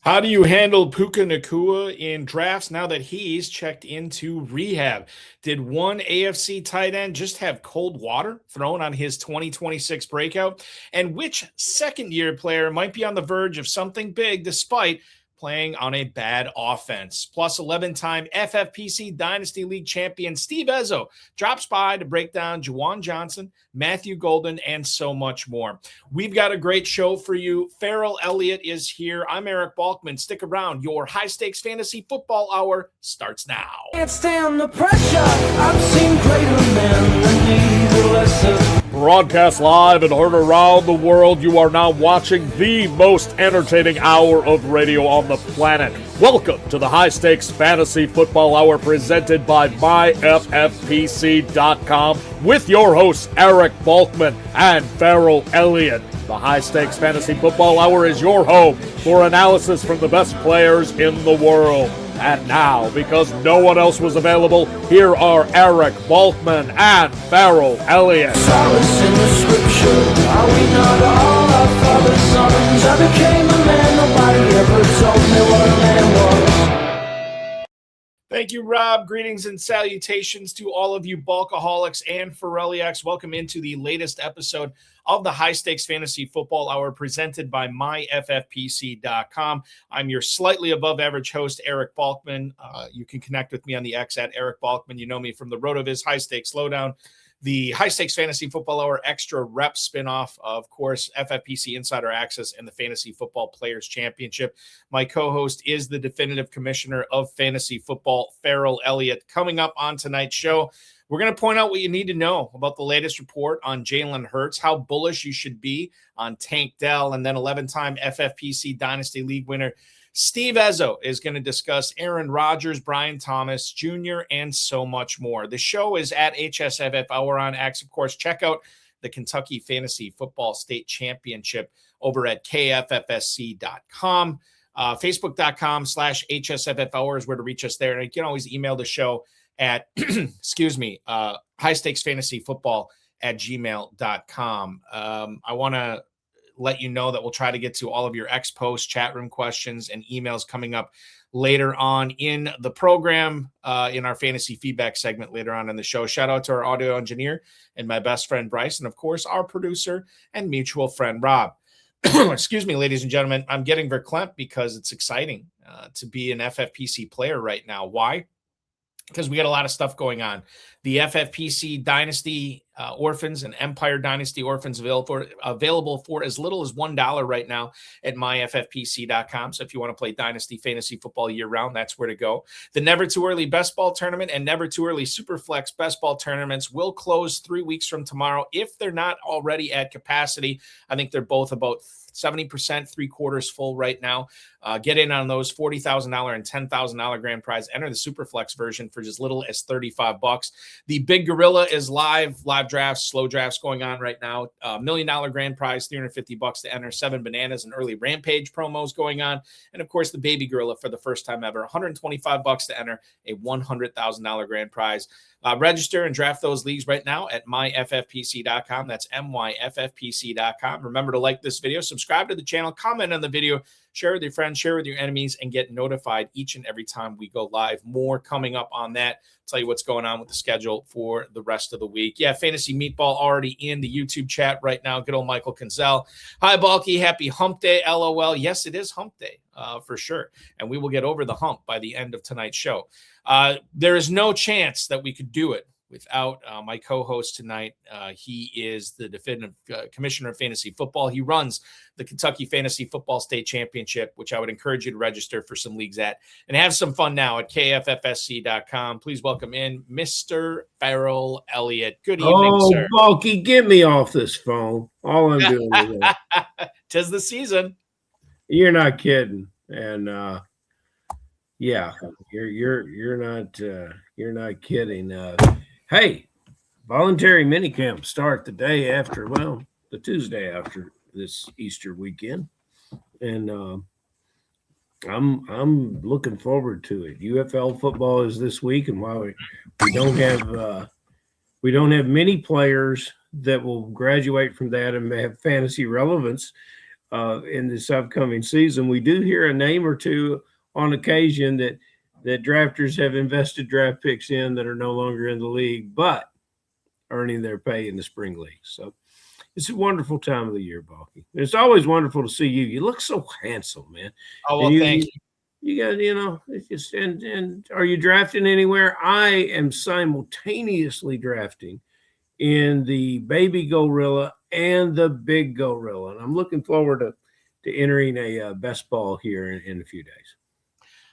How do you handle Puka Nacua in drafts now that he's checked into rehab? Did one AFC tight end just have cold water thrown on his 2026 breakout? And which second-year player might be on the verge of something big despite playing on a bad offense? Plus 11-time FFPC Dynasty League champion Steve Ezzo drops by to break down Juwan Johnson, Matthew Golden, and so much more. We've got a great show for you. Ferrell Elliott is here. I'm Eric Balkman. Stick around. Your high-stakes fantasy football hour starts now. Can't stand the pressure. I've seen greater men than need a lesson. Broadcast live and heard around the world, you are now watching the most entertaining hour of radio on the planet. Welcome to the High Stakes Fantasy Football Hour presented by myffpc.com with your hosts Eric Balkman and Ferrell Elliott. The High Stakes Fantasy Football Hour is your home for analysis from the best players in the world. And now, because no one else was available, here are Eric Balkman and Ferrell Elliott. Solace in the scripture. Are we not all our father's sons? I became a man. Nobody ever told me what a man was. Thank you, Rob. Greetings and salutations to all of you Balkaholics and Ferrelliacs. Welcome into the latest episode of the High Stakes Fantasy Football Hour presented by myffpc.com. I'm your slightly above average host, Eric Balkman. You can connect with me on the X at Eric Balkman. You know me from the RotoViz High Stakes Lowdown, the High Stakes Fantasy Football Hour Extra Rep spinoff, of course, FFPC Insider Access and the Fantasy Football Players Championship. My co-host is the definitive commissioner of fantasy football, Ferrell Elliott. Coming up on tonight's show, we're going to point out what you need to know about the latest report on Jalen Hurts, how bullish you should be on Tank Dell, and then 11-time FFPC Dynasty League winner Steve Ezzo is going to discuss Aaron Rodgers, Brian Thomas Jr., and so much more. The show is at HSFF Hour on X. Of course, check out the Kentucky Fantasy Football State Championship over at KFFSC.com. Facebook.com/HSFF Hour is where to reach us there. And you can always email the show at, high stakes fantasy football at gmail.com. I want to let you know that we'll try to get to all of your X posts, chat room questions, and emails coming up later on in the program, in our fantasy feedback segment later on in the show. Shout out to our audio engineer and my best friend, Bryce, and of course, our producer and mutual friend, Rob. Excuse me, ladies and gentlemen, I'm getting verklempt because it's exciting to be an FFPC player right now. Why? Because we got a lot of stuff going on. The FFPC Dynasty Orphans and Empire Dynasty Orphans available for as little as $1 right now at myffpc.com. So if you want to play Dynasty Fantasy Football year-round, that's where to go. The Never Too Early Best Ball Tournament and Never Too Early Superflex Best Ball Tournaments will close 3 weeks from tomorrow if they're not already at capacity. I think they're both about 70%, 3/4 full right now. Get in on those $40,000 and $10,000 grand prize. Enter the Superflex version for just little as $35. The Big Gorilla is live drafts, slow drafts going on right now. $1 million grand prize, $350 to enter. 7 bananas and early Rampage promos going on. And of course, the Baby Gorilla for the first time ever, $125 to enter, a $100,000 grand prize. Register and draft those leagues right now at myffpc.com. That's myffpc.com. Remember to like this video, subscribe to the channel, comment on the video, share with your friends, share with your enemies, and get notified each and every time we go live. More coming up on that. Tell you what's going on with the schedule for the rest of the week. Yeah, Fantasy Meatball already in the YouTube chat right now. Good old Michael Kinzel. Hi, Balky. Happy hump day, LOL. Yes, it is hump day for sure. And we will get over the hump by the end of tonight's show. There is no chance that we could do it without my co-host tonight. He is the definitive commissioner of fantasy football. He runs the Kentucky Fantasy Football State Championship, which I would encourage you to register for some leagues at and have some fun now at KFFSC.com. Please welcome in Mr. Ferrell Elliott. Good evening, sir. Oh, Bulky, get me off this phone. All I'm doing is that. 'Tis the season. You're not kidding. And yeah, you're not kidding. Hey, voluntary minicamp start the day after, the Tuesday after this Easter weekend, and I'm looking forward to it. UFL football is this week, and while we don't have many players that will graduate from that and have fantasy relevance, in this upcoming season. We do hear a name or two on occasion that drafters have invested draft picks in that are no longer in the league, but earning their pay in the spring league. So it's a wonderful time of the year, Balky. It's always wonderful to see you. You look so handsome, man. Oh, well, thank you. You got, it's just, and are you drafting anywhere? I am simultaneously drafting in the Baby Gorilla and the Big Gorilla. And I'm looking forward to entering a best ball here in a few days.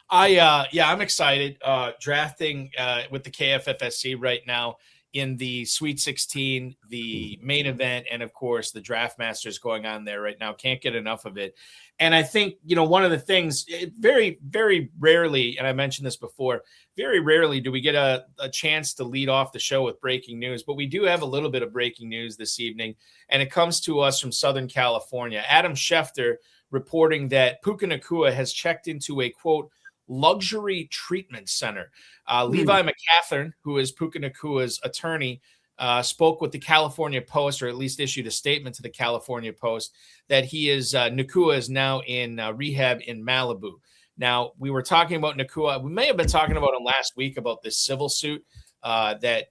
I'm excited. Drafting with the KFFSC right now in the Sweet 16, the main event, and of course the Draft Masters going on there right now. Can't get enough of it. And I think, one of the things, very, very rarely, and I mentioned this before, very rarely do we get a chance to lead off the show with breaking news, but we do have a little bit of breaking news this evening, and it comes to us from Southern California. Adam Schefter reporting that Puka Nacua has checked into a, quote, luxury treatment center. Levi McCathern, who is Puka Nacua's attorney, spoke with the California Post, or at least issued a statement to the California Post, that Nacua is now in rehab in Malibu. Now, we were talking about Nacua. We may have been talking about him last week about this civil suit that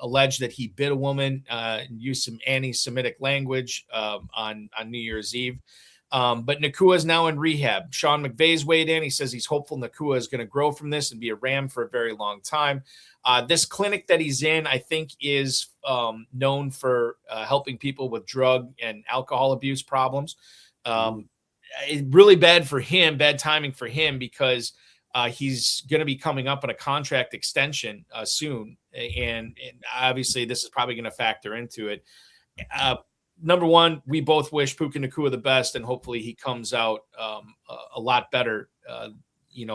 alleged that he bit a woman and used some anti-Semitic language on New Year's Eve. But Nacua is now in rehab. Sean McVay's weighed in. He says he's hopeful Nacua is going to grow from this and be a Ram for a very long time. This clinic that he's in, I think, is known for helping people with drug and alcohol abuse problems. It's really bad for him, bad timing for him, because he's going to be coming up on a contract extension soon. And obviously this is probably going to factor into it. Number one, we both wish Puka Nacua the best, and hopefully he comes out a lot better,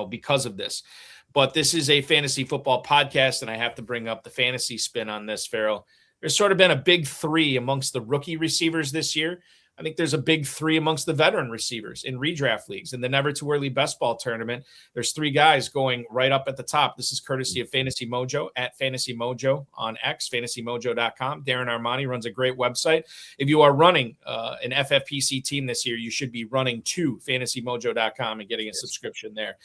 because of this. But this is a fantasy football podcast, and I have to bring up the fantasy spin on this, Ferrell. There's sort of been a big three amongst the rookie receivers this year. I think there's a big three amongst the veteran receivers in redraft leagues. In the Never Too Early Best Ball Tournament, there's three guys going right up at the top. This is courtesy of Fantasy Mojo, at Fantasy Mojo on X, fantasymojo.com. Darren Armani runs a great website. If you are running an FFPC team this year, you should be running to fantasymojo.com and getting a subscription there.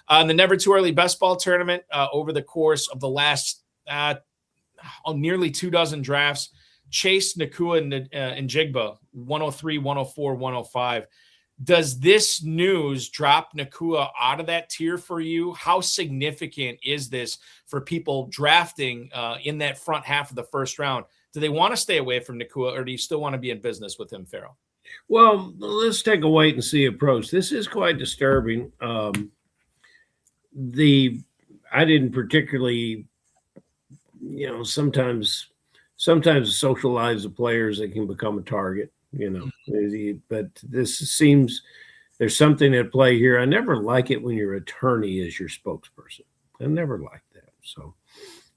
In the Never Too Early Best Ball Tournament, over the course of the last nearly 24 drafts, Chase, Nacua, and Jigba, 103, 104, 105. Does this news drop Nacua out of that tier for you? How significant is this for people drafting in that front half of the first round? Do they want to stay away from Nacua, or do you still want to be in business with him, Ferrell? Well, let's take a wait and see approach. This is quite disturbing. I didn't particularly, sometimes social lives of players that can become a target, but this seems there's something at play here. I never like it when your attorney is your spokesperson. I never like that. So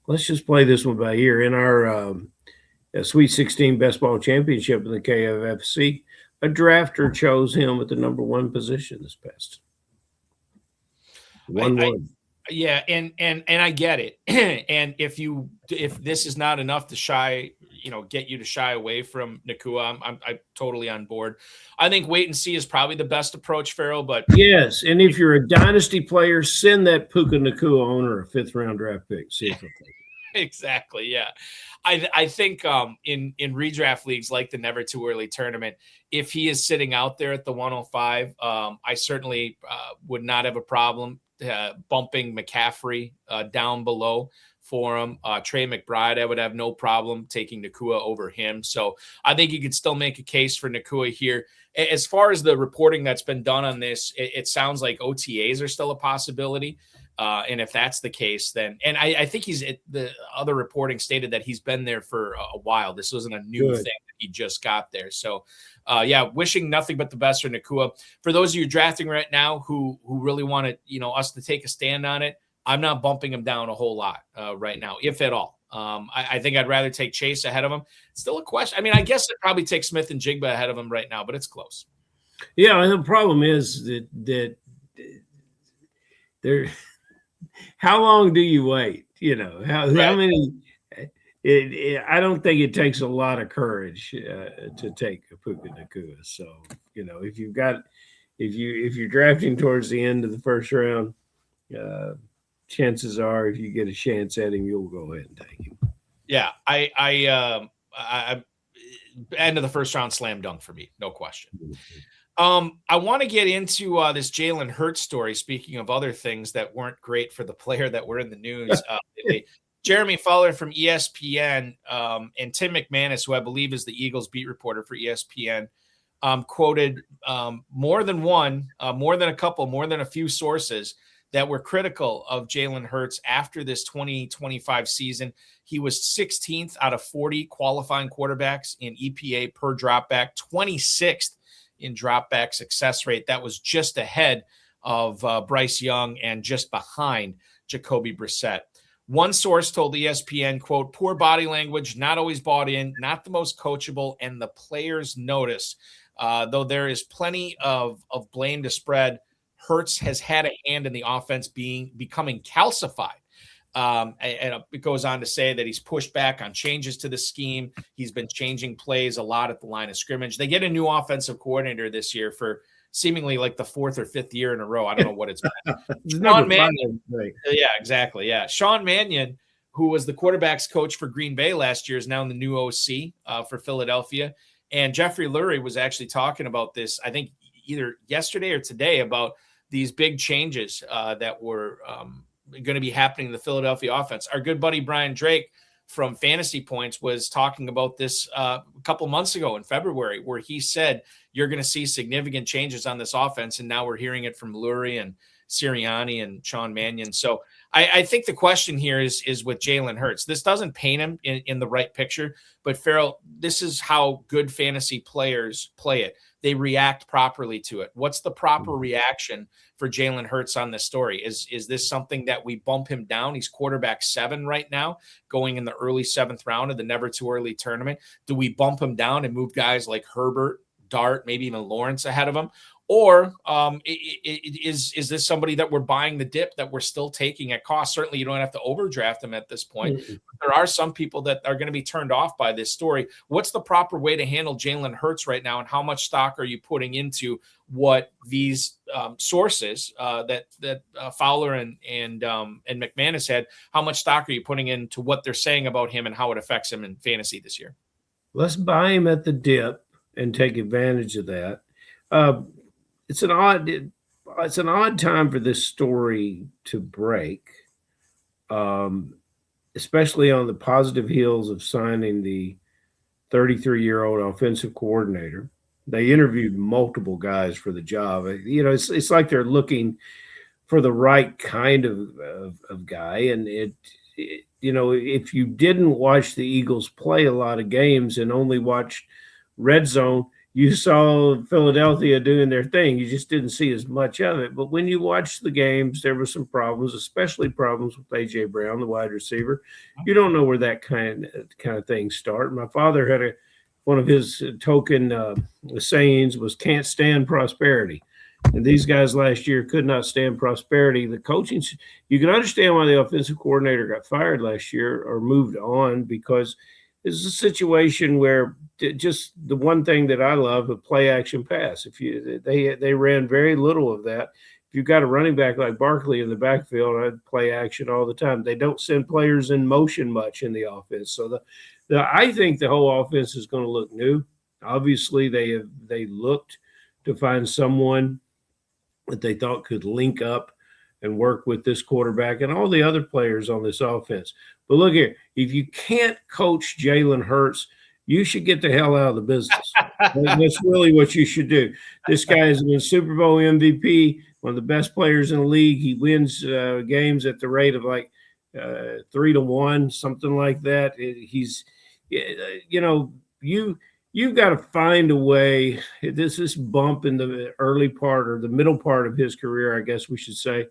let's just play this one by ear. In our Sweet 16 Best Ball Championship in the KFFC, a drafter chose him at the number one position this past. 1-1. Yeah, and I get it. And if this is not enough to get you to shy away from Nacua, I'm totally on board. I think wait and see is probably the best approach, Ferrell. But yes, and if you're a dynasty player, send that Puka Nacua owner a 5th round draft pick. See if he'll take it. Exactly. Yeah, I think in redraft leagues like the Never Too Early Tournament, if he is sitting out there at the 105, I certainly would not have a problem bumping McCaffrey down below for him. Trey McBride, I would have no problem taking Nacua over him. So I think you could still make a case for Nacua here. As far as the reporting that's been done on this, it sounds like OTAs are still a possibility. And if that's the case, then, and I think the other reporting stated that he's been there for a while. This wasn't a new thing that he just got there. So wishing nothing but the best for Nacua. For those of you drafting right now who really want to, us to take a stand on it, I'm not bumping him down a whole lot right now, if at all. I think I'd rather take Chase ahead of him. It's still a question. I mean, I guess it probably takes Smith and Jigba ahead of him right now, but it's close. Yeah, and the problem is that how long do you wait? How many? I don't think it takes a lot of courage to take a Puka Nakua. So, if you're drafting towards the end of the first round, chances are if you get a chance at him, you'll go ahead and take him. Yeah, I end of the first round slam dunk for me, no question. I want to get into this Jalen Hurts story. Speaking of other things that weren't great for the player that were in the news, Jeremy Fowler from ESPN and Tim McManus, who I believe is the Eagles beat reporter for ESPN, quoted more than a few sources that were critical of Jalen Hurts after this 2025 season. He was 16th out of 40 qualifying quarterbacks in EPA per dropback, 26th in dropback success rate. That was just ahead of Bryce Young and just behind Jacoby Brissett. One source told ESPN, quote, poor body language, not always bought in, not the most coachable, and the players notice. Though there is plenty of blame to spread, Hurts has had a hand in the offense becoming calcified. And it goes on to say that he's pushed back on changes to the scheme. He's been changing plays a lot at the line of scrimmage. They get a new offensive coordinator this year for seemingly like the 4th or 5th year in a row. I don't know what it's been. Sean Mannion. Yeah, exactly. Yeah. Sean Mannion, who was the quarterback's coach for Green Bay last year, is now in the new OC for Philadelphia. And Jeffrey Lurie was actually talking about this, I think either yesterday or today, about these big changes that were going to be happening in the Philadelphia offense. Our good buddy Brian Drake from Fantasy Points was talking about this a couple months ago in February, where he said you're going to see significant changes on this offense. And now we're hearing it from Lurie and Sirianni and Sean Mannion. So I think the question here is with Jalen Hurts. This doesn't paint him in the right picture, but Ferrell, this is how good fantasy players play it. They react properly to it. What's the proper reaction for Jalen Hurts on this story? Is this something that we bump him down? He's quarterback 7 right now, going in the early 7th round of the Never Too Early tournament. Do we bump him down and move guys like Herbert, Dart, maybe even Lawrence ahead of him? Or is this somebody that we're buying the dip that we're still taking at cost? Certainly, you don't have to overdraft him at this point. Mm-hmm. There are some people that are going to be turned off by this story. What's the proper way to handle Jalen Hurts right now, and how much stock are you putting into what these sources that Fowler and McManus had? How much stock are you putting into what they're saying about him and how it affects him in fantasy this year? Let's buy him at the dip and take advantage of that. It's an odd time for this story to break, especially on the positive heels of signing the 33-year-old offensive coordinator. They interviewed multiple guys for the job. It's like they're looking for the right kind of guy. And if you didn't watch the Eagles play a lot of games and only watched Red Zone, you saw Philadelphia doing their thing. You just didn't see as much of it. But when you watched the games, there were some problems, especially problems with A.J. Brown, the wide receiver. You don't know where that kind of thing start. My father had one of his token sayings was, "Can't stand prosperity." And these guys last year could not stand prosperity. The coaching, you can understand why the offensive coordinator got fired last year or moved on, because it's a situation where just the one thing that I love, a play action pass. They ran very little of that. If you've got a running back like Barkley in the backfield, I'd play action all the time. They don't send players in motion much in the offense. So I think the whole offense is going to look new. Obviously, they looked to find someone that they thought could link up and work with this quarterback and all the other players on this offense. But look here, if you can't coach Jalen Hurts, you should get the hell out of the business. That's really what you should do. This guy has been Super Bowl MVP, one of the best players in the league. He wins games at the rate of like 3-1, something like that. You've got to find a way. This bump in the early part or the middle part of his career, I guess we should say.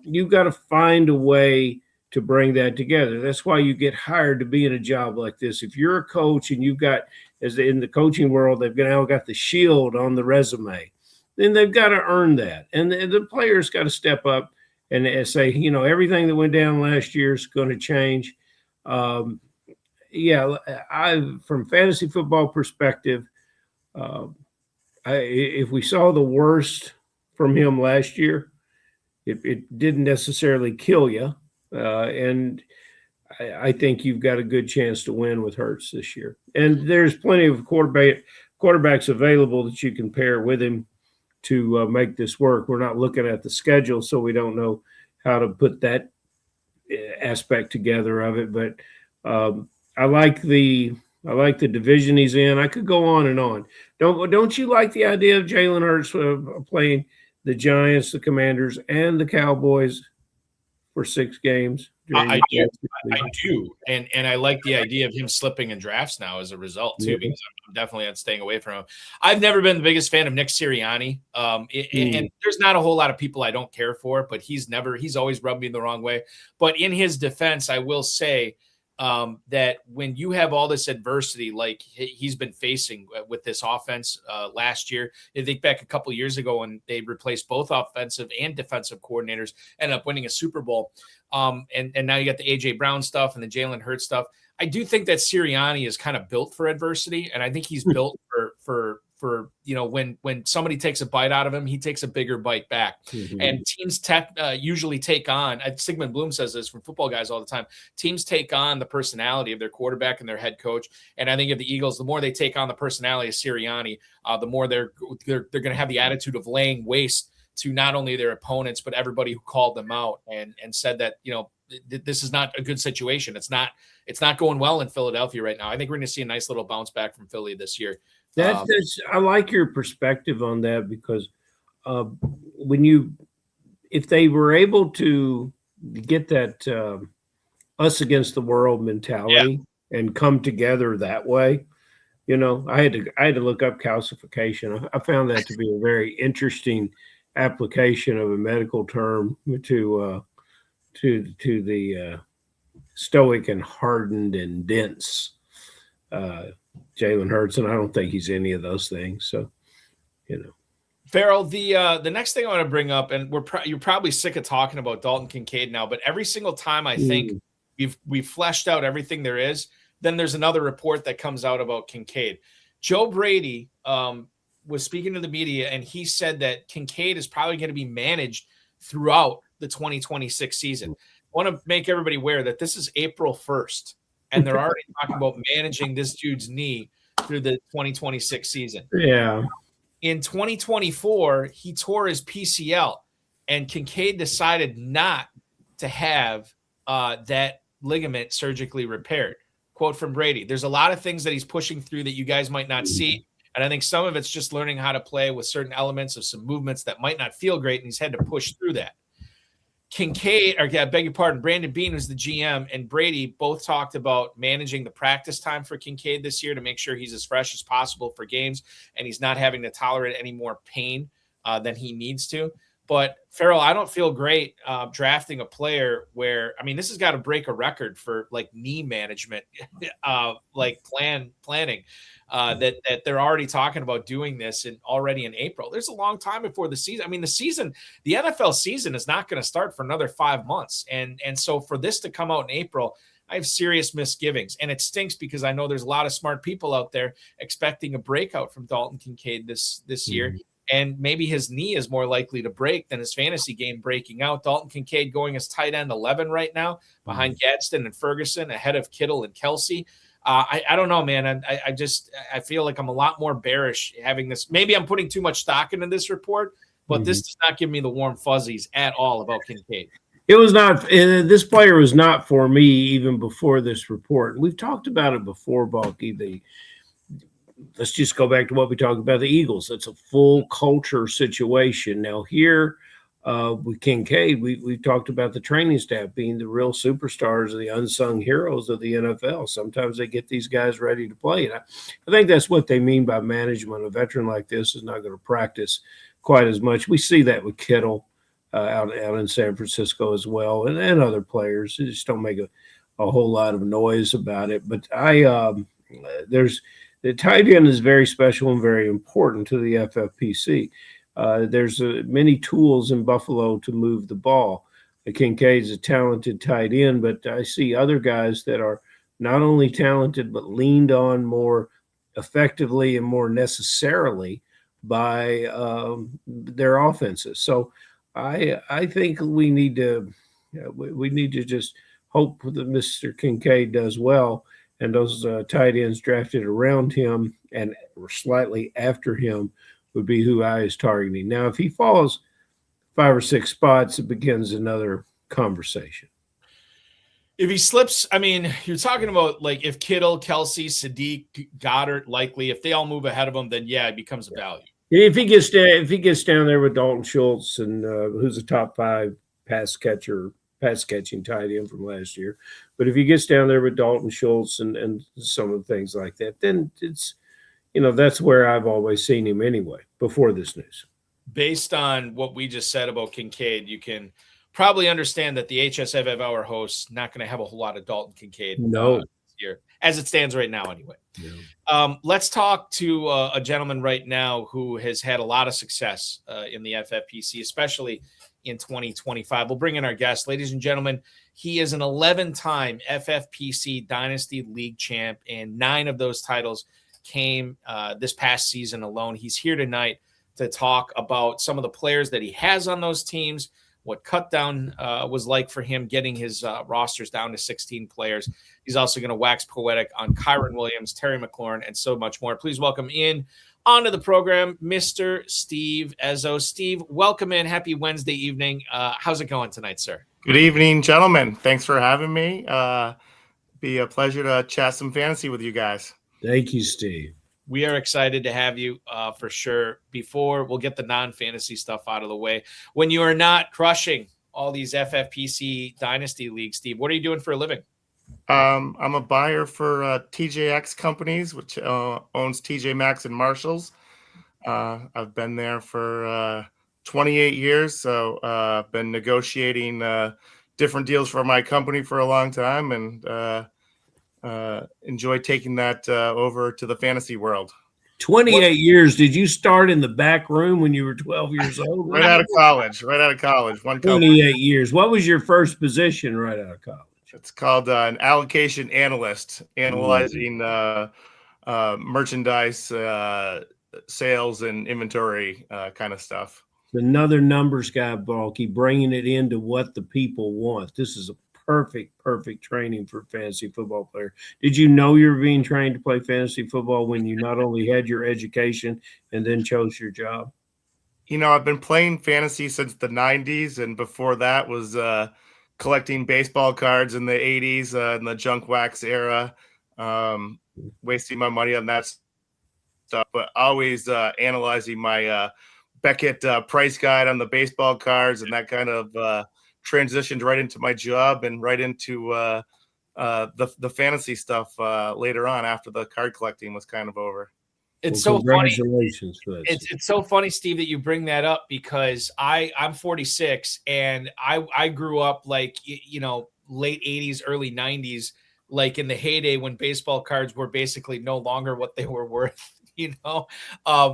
You've got to find a way to bring that together. That's why you get hired to be in a job like this. If you're a coach and you've got, as in the coaching world, they've now got the shield on the resume, then they've got to earn that. And the players got to step up and say, everything that went down last year is going to change. yeah, from fantasy football perspective, if we saw the worst from him last year, it didn't necessarily kill you, and I think you've got a good chance to win with Hurts this year. And there's plenty of quarterbacks available that you can pair with him to make this work. We're not looking at the schedule, so we don't know how to put that aspect together of it. But I like the division he's in. I could go on and on. Don't you like the idea of Jalen Hurts playing the Giants, the Commanders, and the Cowboys for 6 games? I do, and I like the idea of him slipping in drafts now as a result too, because I'm definitely not staying away from him. I've never been the biggest fan of Nick Sirianni, and there's not a whole lot of people I don't care for, but he's always rubbed me the wrong way. But in his defense, I will say that when you have all this adversity like he's been facing with this offense last year, I think back a couple of years ago when they replaced both offensive and defensive coordinators, ended up winning a Super Bowl. And now you got the A.J. Brown stuff and the Jalen Hurts stuff. I do think that Sirianni is kind of built for adversity, and I think he's built for when somebody takes a bite out of him, he takes a bigger bite back. And teams usually take on, Sigmund Bloom says this from Football Guys all the time, teams take on the personality of their quarterback and their head coach. And I think of the Eagles, the more they take on the personality of Sirianni, the more they're going to have the attitude of laying waste to not only their opponents, but everybody who called them out and said that, this is not a good situation. It's not going well in Philadelphia right now. I think we're going to see a nice little bounce back from Philly this year. I like your perspective on that, because if they were able to get that us against the world mentality and come together that way, I had to look up calcification. I found that to be a very interesting application of a medical term to the stoic and hardened and dense Jalen Hurts, and I don't think he's any of those things. So, Ferrell, the next thing I want to bring up, and you're probably sick of talking about Dalton Kincaid now, but every single time I think we've fleshed out everything there is, then there's another report that comes out about Kincaid. Joe Brady was speaking to the media, and he said that Kincaid is probably going to be managed throughout the 2026 season. I want to make everybody aware that this is April 1st, and they're already talking about managing this dude's knee through the 2026 season. Yeah. In 2024, he tore his PCL, and Kincaid decided not to have that ligament surgically repaired. Quote from Brady: "There's a lot of things that he's pushing through that you guys might not see. And I think some of it's just learning how to play with certain elements of some movements that might not feel great, and he's had to push through that." Brandon Beane, who's the GM, and Brady both talked about managing the practice time for Kincaid this year to make sure he's as fresh as possible for games and he's not having to tolerate any more pain than he needs to. But Ferrell, I don't feel great drafting a player where, this has got to break a record for like knee management, planning. That they're already talking about doing this already in April. There's a long time before the season. The NFL season is not going to start for another 5 months. And so for this to come out in April, I have serious misgivings. And it stinks because I know there's a lot of smart people out there expecting a breakout from Dalton Kincaid this year. And maybe his knee is more likely to break than his fantasy game breaking out. Dalton Kincaid going as tight end 11 right now, behind Gadsden and Ferguson, ahead of Kittle and Kelsey. I don't know, man. I feel like I'm a lot more bearish having this. Maybe I'm putting too much stock into this report, but this does not give me the warm fuzzies at all about Kincaid. It was not. This player was not for me even before this report. We've talked about it before, Balky. Let's just go back to what we talked about the Eagles. It's a full culture situation. Now here with Kincaid, we talked about the training staff being the real superstars, the unsung heroes of the NFL. Sometimes they get these guys ready to play. And I think that's what they mean by management. A veteran like this is not going to practice quite as much. We see that with Kittle out in San Francisco as well, and other players. They just don't make a whole lot of noise about it. But the tight end is very special and very important to the FFPC. There's many tools in Buffalo to move the ball. Kincaid's a talented tight end, but I see other guys that are not only talented, but leaned on more effectively and more necessarily by their offenses. So I think we need to just hope that Mr. Kincaid does well, and those tight ends drafted around him and slightly after him would be who I is targeting. Now, if he falls 5 or 6 spots, it begins another conversation. If he slips, I mean, you're talking about like if Kittle, Kelsey, Sadiq, Goddard, likely, if they all move ahead of him, then yeah, it becomes a value. If he gets down there with Dalton Schultz and who's a top 5 pass catching tight end from last year, but if he gets down there with Dalton Schultz and some of the things like that, then it's, that's where I've always seen him anyway before this news. Based on what we just said about Kincaid, you can probably understand that the HSFF Hour host's not going to have a whole lot of Dalton Kincaid this year, as it stands right now anyway. Yeah. Let's talk to a gentleman right now who has had a lot of success in the FFPC, especially in 2025. We'll bring in our guest. Ladies and gentlemen, he is an 11-time FFPC Dynasty League champ, and 9 of those titles came this past season alone. He's here tonight to talk about some of the players that he has on those teams, what cut down was like for him getting his rosters down to 16 players. He's also going to wax poetic on Kyron Williams, Terry McLaurin, and so much more. Please welcome in onto the program, Mr. Steve Ezzo. Steve, welcome in. Happy Wednesday evening. How's it going tonight, sir? Good evening, gentlemen. Thanks for having me. Be a pleasure to chat some fantasy with you guys. Thank you, Steve. We are excited to have you for sure. Before we'll get the non-fantasy stuff out of the way, when you are not crushing all these FFPC Dynasty leagues, Steve, what are you doing for a living? I'm a buyer for TJX Companies, which owns TJ Maxx and Marshalls. I've been there for 28 years, so I've been negotiating different deals for my company for a long time, and enjoy taking that over to the fantasy world. 28 years. Did you start in the back room when you were 12 years old? Right out of college. 28 years. What was your first position right out of college? It's called an allocation analyst, analyzing merchandise, sales, and inventory kind of stuff. Another numbers guy, Balky, bringing it into what the people want. This is a perfect training for a fantasy football player. Did you know you were being trained to play fantasy football when you not only had your education and then chose your job? I've been playing fantasy since the 90s, and before that was collecting baseball cards in the 80s in the junk wax era, wasting my money on that stuff, but always analyzing my Beckett price guide on the baseball cards, and that kind of transitioned right into my job and right into the fantasy stuff later on after the card collecting was kind of over. It's so funny. Congratulations for that. It's so funny, Steve, that you bring that up, because I'm 46 and I grew up like, late 80s, early 90s, like in the heyday when baseball cards were basically no longer what they were worth.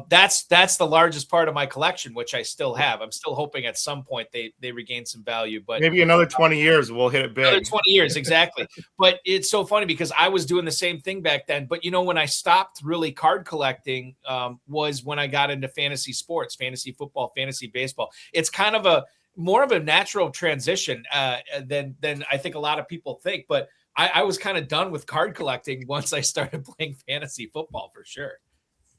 That's the largest part of my collection, which I still have. I'm still hoping at some point they regain some value, but maybe another 20 years we'll hit it big. Another 20 years, exactly. But it's so funny because I was doing the same thing back then. But when I stopped really card collecting was when I got into fantasy sports, fantasy football, fantasy baseball. It's kind of more of a natural transition than I think a lot of people think. But I was kind of done with card collecting once I started playing fantasy football, for sure.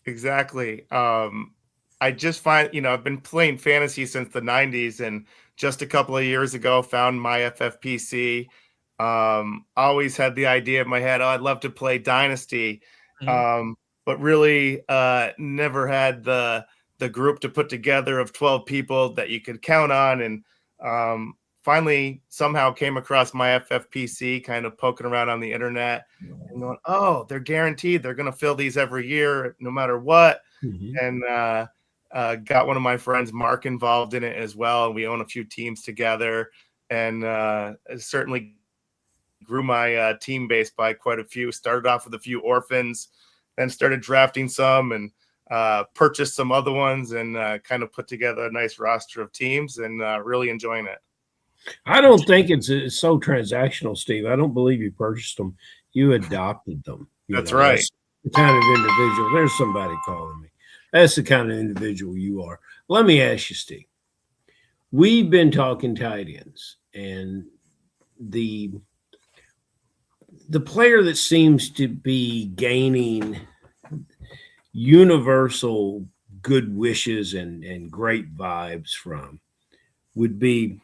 Exactly. I just find, I've been playing fantasy since the 90s, and just a couple of years ago found my FFPC. Always had the idea in my head, I'd love to play Dynasty, but really never had the group to put together of 12 people that you could count on. And finally somehow came across my FFPC, kind of poking around on the internet and going, oh, they're guaranteed. They're going to fill these every year, no matter what. And got one of my friends, Mark, involved in it as well. And we own a few teams together, and certainly grew my team base by quite a few. Started off with a few orphans, then started drafting some, and purchased some other ones, and kind of put together a nice roster of teams, and really enjoying it. I don't think it's so transactional, Steve. I don't believe you purchased them. You adopted them. That's right. That's the kind of individual. There's somebody calling me. That's the kind of individual you are. Let me ask you, Steve. We've been talking tight ends, and the player that seems to be gaining universal good wishes and great vibes from would be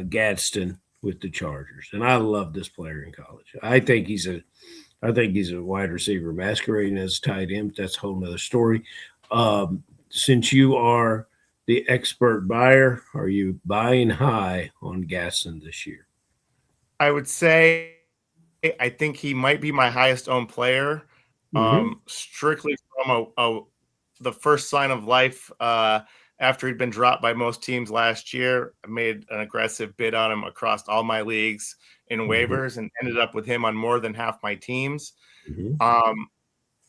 Gadsden with the Chargers. And I love this player in college. I think he's a wide receiver masquerading as a tight end. That's a whole nother story. Since you are the expert buyer, are you buying high on Gadsden this year? I would say I think he might be my highest owned player, strictly from the first sign of life after he'd been dropped by most teams last year. I made an aggressive bid on him across all my leagues in waivers and ended up with him on more than half my teams.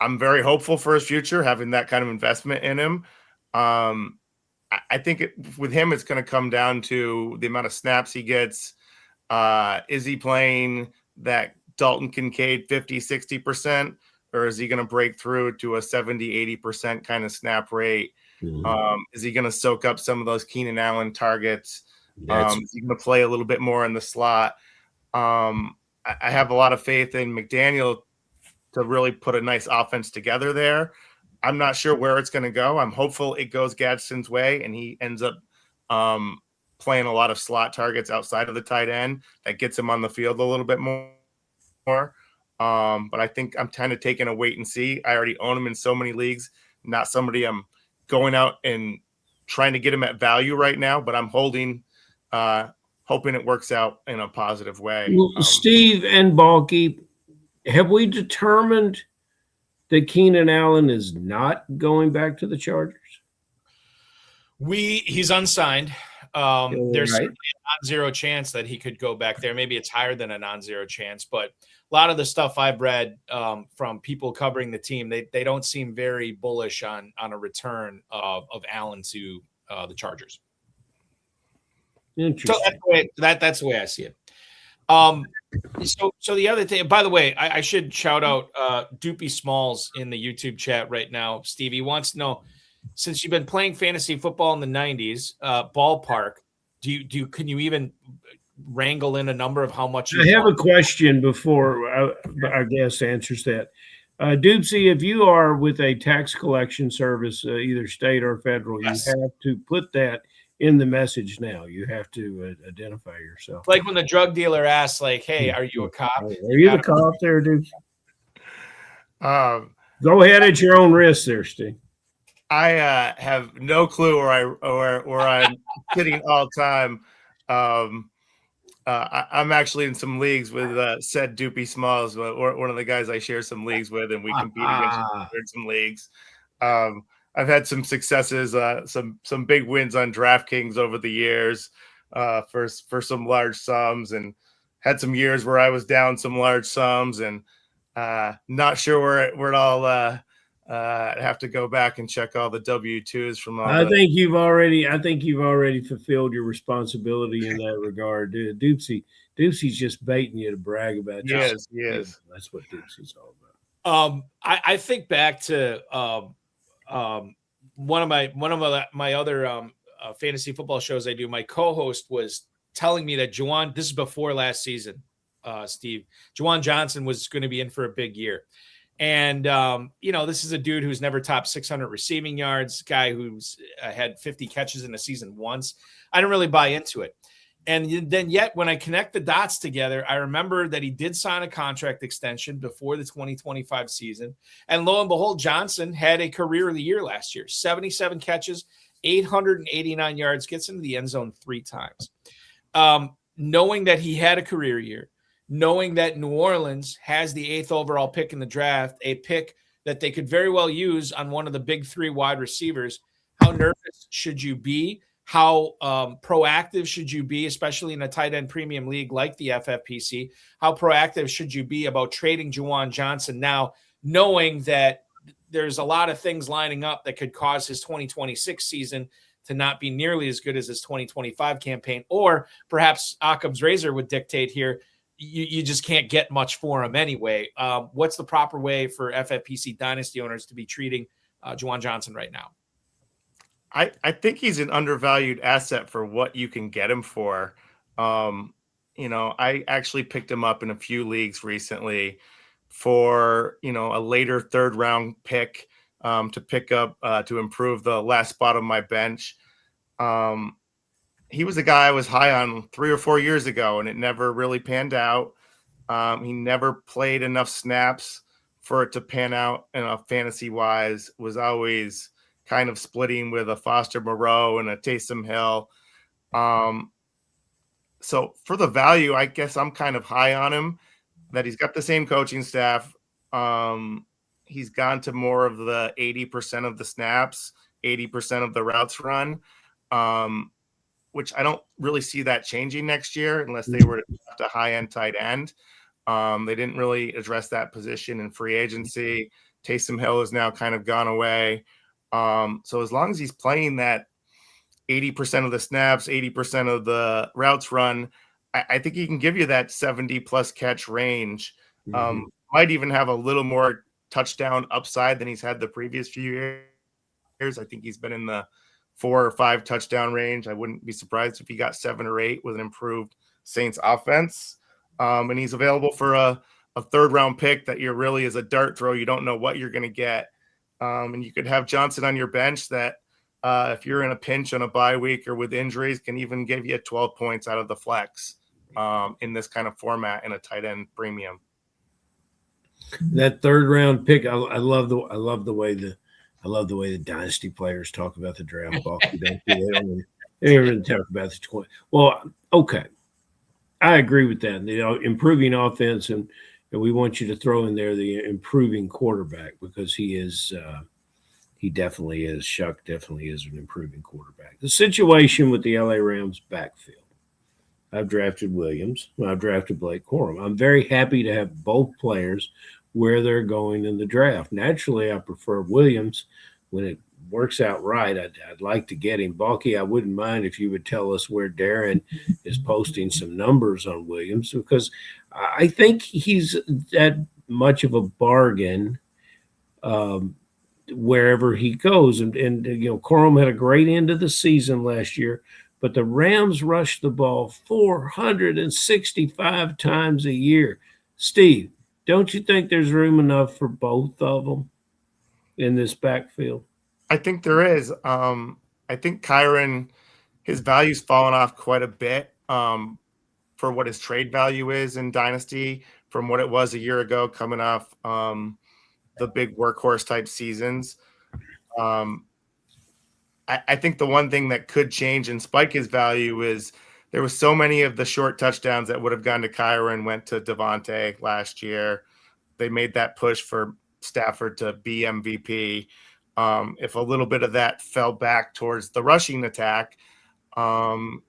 I'm very hopeful for his future, having that kind of investment in him. I think with him, it's going to come down to the amount of snaps he gets. Is he playing that Dalton Kincaid 50, 60%, or is he going to break through to a 70, 80% kind of snap rate? Is he going to soak up some of those Keenan Allen targets? Is he going to play a little bit more in the slot? I have a lot of faith in McDaniel to really put a nice offense together there. I'm not sure where it's going to go. I'm hopeful it goes Gadsden's way and he ends up playing a lot of slot targets outside of the tight end that gets him on the field a little bit more. But I think I'm kind of taking a wait and see. I already own him in so many leagues, not somebody I'm going out and trying to get him at value right now, but I'm holding, hoping it works out in a positive way. Steve and Balky, have we determined that Keenan Allen is not going back to the Chargers? He's unsigned. There's right. certainly a non-zero chance that he could go back there. Maybe it's higher than a non-zero chance, but a lot of the stuff I've read from people covering the team, they don't seem very bullish on a return of Allen to the Chargers. Interesting. So that's the way I see it. So the other thing, by the way, I should shout out Doopy Smalls in the YouTube chat right now. Stevie wants to know, since you've been playing fantasy football in the 90s, ballpark, can you even wrangle in a number of how much? I have a question before our guest answers that. Doopsy, if you are with a tax collection service, either state or federal, Yes. you have to put that in the message now. You have to identify yourself. Like when the drug dealer asks, like, "Hey, are you a cop?" Are you the cop there, Doopsy? Go ahead at your own risk there, Steve. I have no clue where I'm sitting all time. I'm actually in some leagues with said Doopy Smalls, one of the guys I share some leagues with, and we compete against each other in some leagues. I've had some successes, some big wins on DraftKings over the years for some large sums, and had some years where I was down some large sums, and not sure where it all. I'd have to go back and check all the W-2s from all. I think you've already fulfilled your responsibility in that regard. Doopsy's just baiting you to brag about yourself. Yes. That's what Doopsy's all about. I think back to one of my other fantasy football shows I do. My co-host was telling me that this is before last season, Steve, Juwan Johnson was going to be in for a big year. And, this is a dude who's never topped 600 receiving yards, guy who's had 50 catches in a season once. I didn't really buy into it. And then yet when I connect the dots together, I remember that he did sign a contract extension before the 2025 season. And lo and behold, Johnson had a career of the year last year, 77 catches, 889 yards, gets into the end zone 3 times. Knowing that he had a career year, knowing that New Orleans has the 8th overall pick in the draft, a pick that they could very well use on one of the big 3 wide receivers, how nervous should you be? How proactive should you be, especially in a tight end premium league like the FFPC? How proactive should you be about trading Juwan Johnson now, knowing that there's a lot of things lining up that could cause his 2026 season to not be nearly as good as his 2025 campaign? Or perhaps Occam's razor would dictate here, you just can't get much for him anyway. What's the proper way for FFPC Dynasty owners to be treating Juwan Johnson right now? I think he's an undervalued asset for what you can get him for. I actually picked him up in a few leagues recently for, a later third round pick to pick up to improve the last spot on my bench. He was a guy I was high on 3 or 4 years ago, and it never really panned out. He never played enough snaps for it to pan out fantasy wise, was always kind of splitting with a Foster Moreau and a Taysom Hill. So for the value, I guess I'm kind of high on him, that he's got the same coaching staff. He's gone to more of the 80% of the snaps, 80% of the routes run, which I don't really see that changing next year unless they were to draft a high-end tight end. They didn't really address that position in free agency. Taysom Hill has now kind of gone away. So as long as he's playing that 80% of the snaps, 80% of the routes run, I think he can give you that 70-plus catch range. Might even have a little more touchdown upside than he's had the previous few years. I think he's been in the 4 or 5 touchdown range. I wouldn't be surprised if he got 7 or 8 with an improved Saints offense. And he's available for a third-round pick that really is a dart throw. You don't know what you're going to get. And you could have Johnson on your bench that if you're in a pinch on a bye week or with injuries, can even give you 12 points out of the flex in this kind of format in a tight end premium. That third round pick, I love the way the dynasty players talk about the draft. They don't even talk about the 20. Well, okay, I agree with that. Improving offense, and we want you to throw in there the improving quarterback, because he definitely is. Shuck definitely is an improving quarterback. The situation with the LA Rams backfield. I've drafted Williams. I've drafted Blake Corum. I'm very happy to have both players where they're going in the draft. Naturally, I prefer Williams when it works out right. I'd like to get him. Balky, I wouldn't mind if you would tell us where Darren is posting some numbers on Williams, because I think he's that much of a bargain wherever he goes. And Corum had a great end of the season last year, but the Rams rushed the ball 465 times a year. Steve, don't you think there's room enough for both of them in this backfield? I think there is. I think Kyren, his value's fallen off quite a bit for what his trade value is in Dynasty from what it was a year ago, coming off the big workhorse type seasons. I think the one thing that could change and spike his value is there was so many of the short touchdowns that would have gone to Kyren went to Devontae last year. They made that push for Stafford to be MVP. If a little bit of that fell back towards the rushing attack and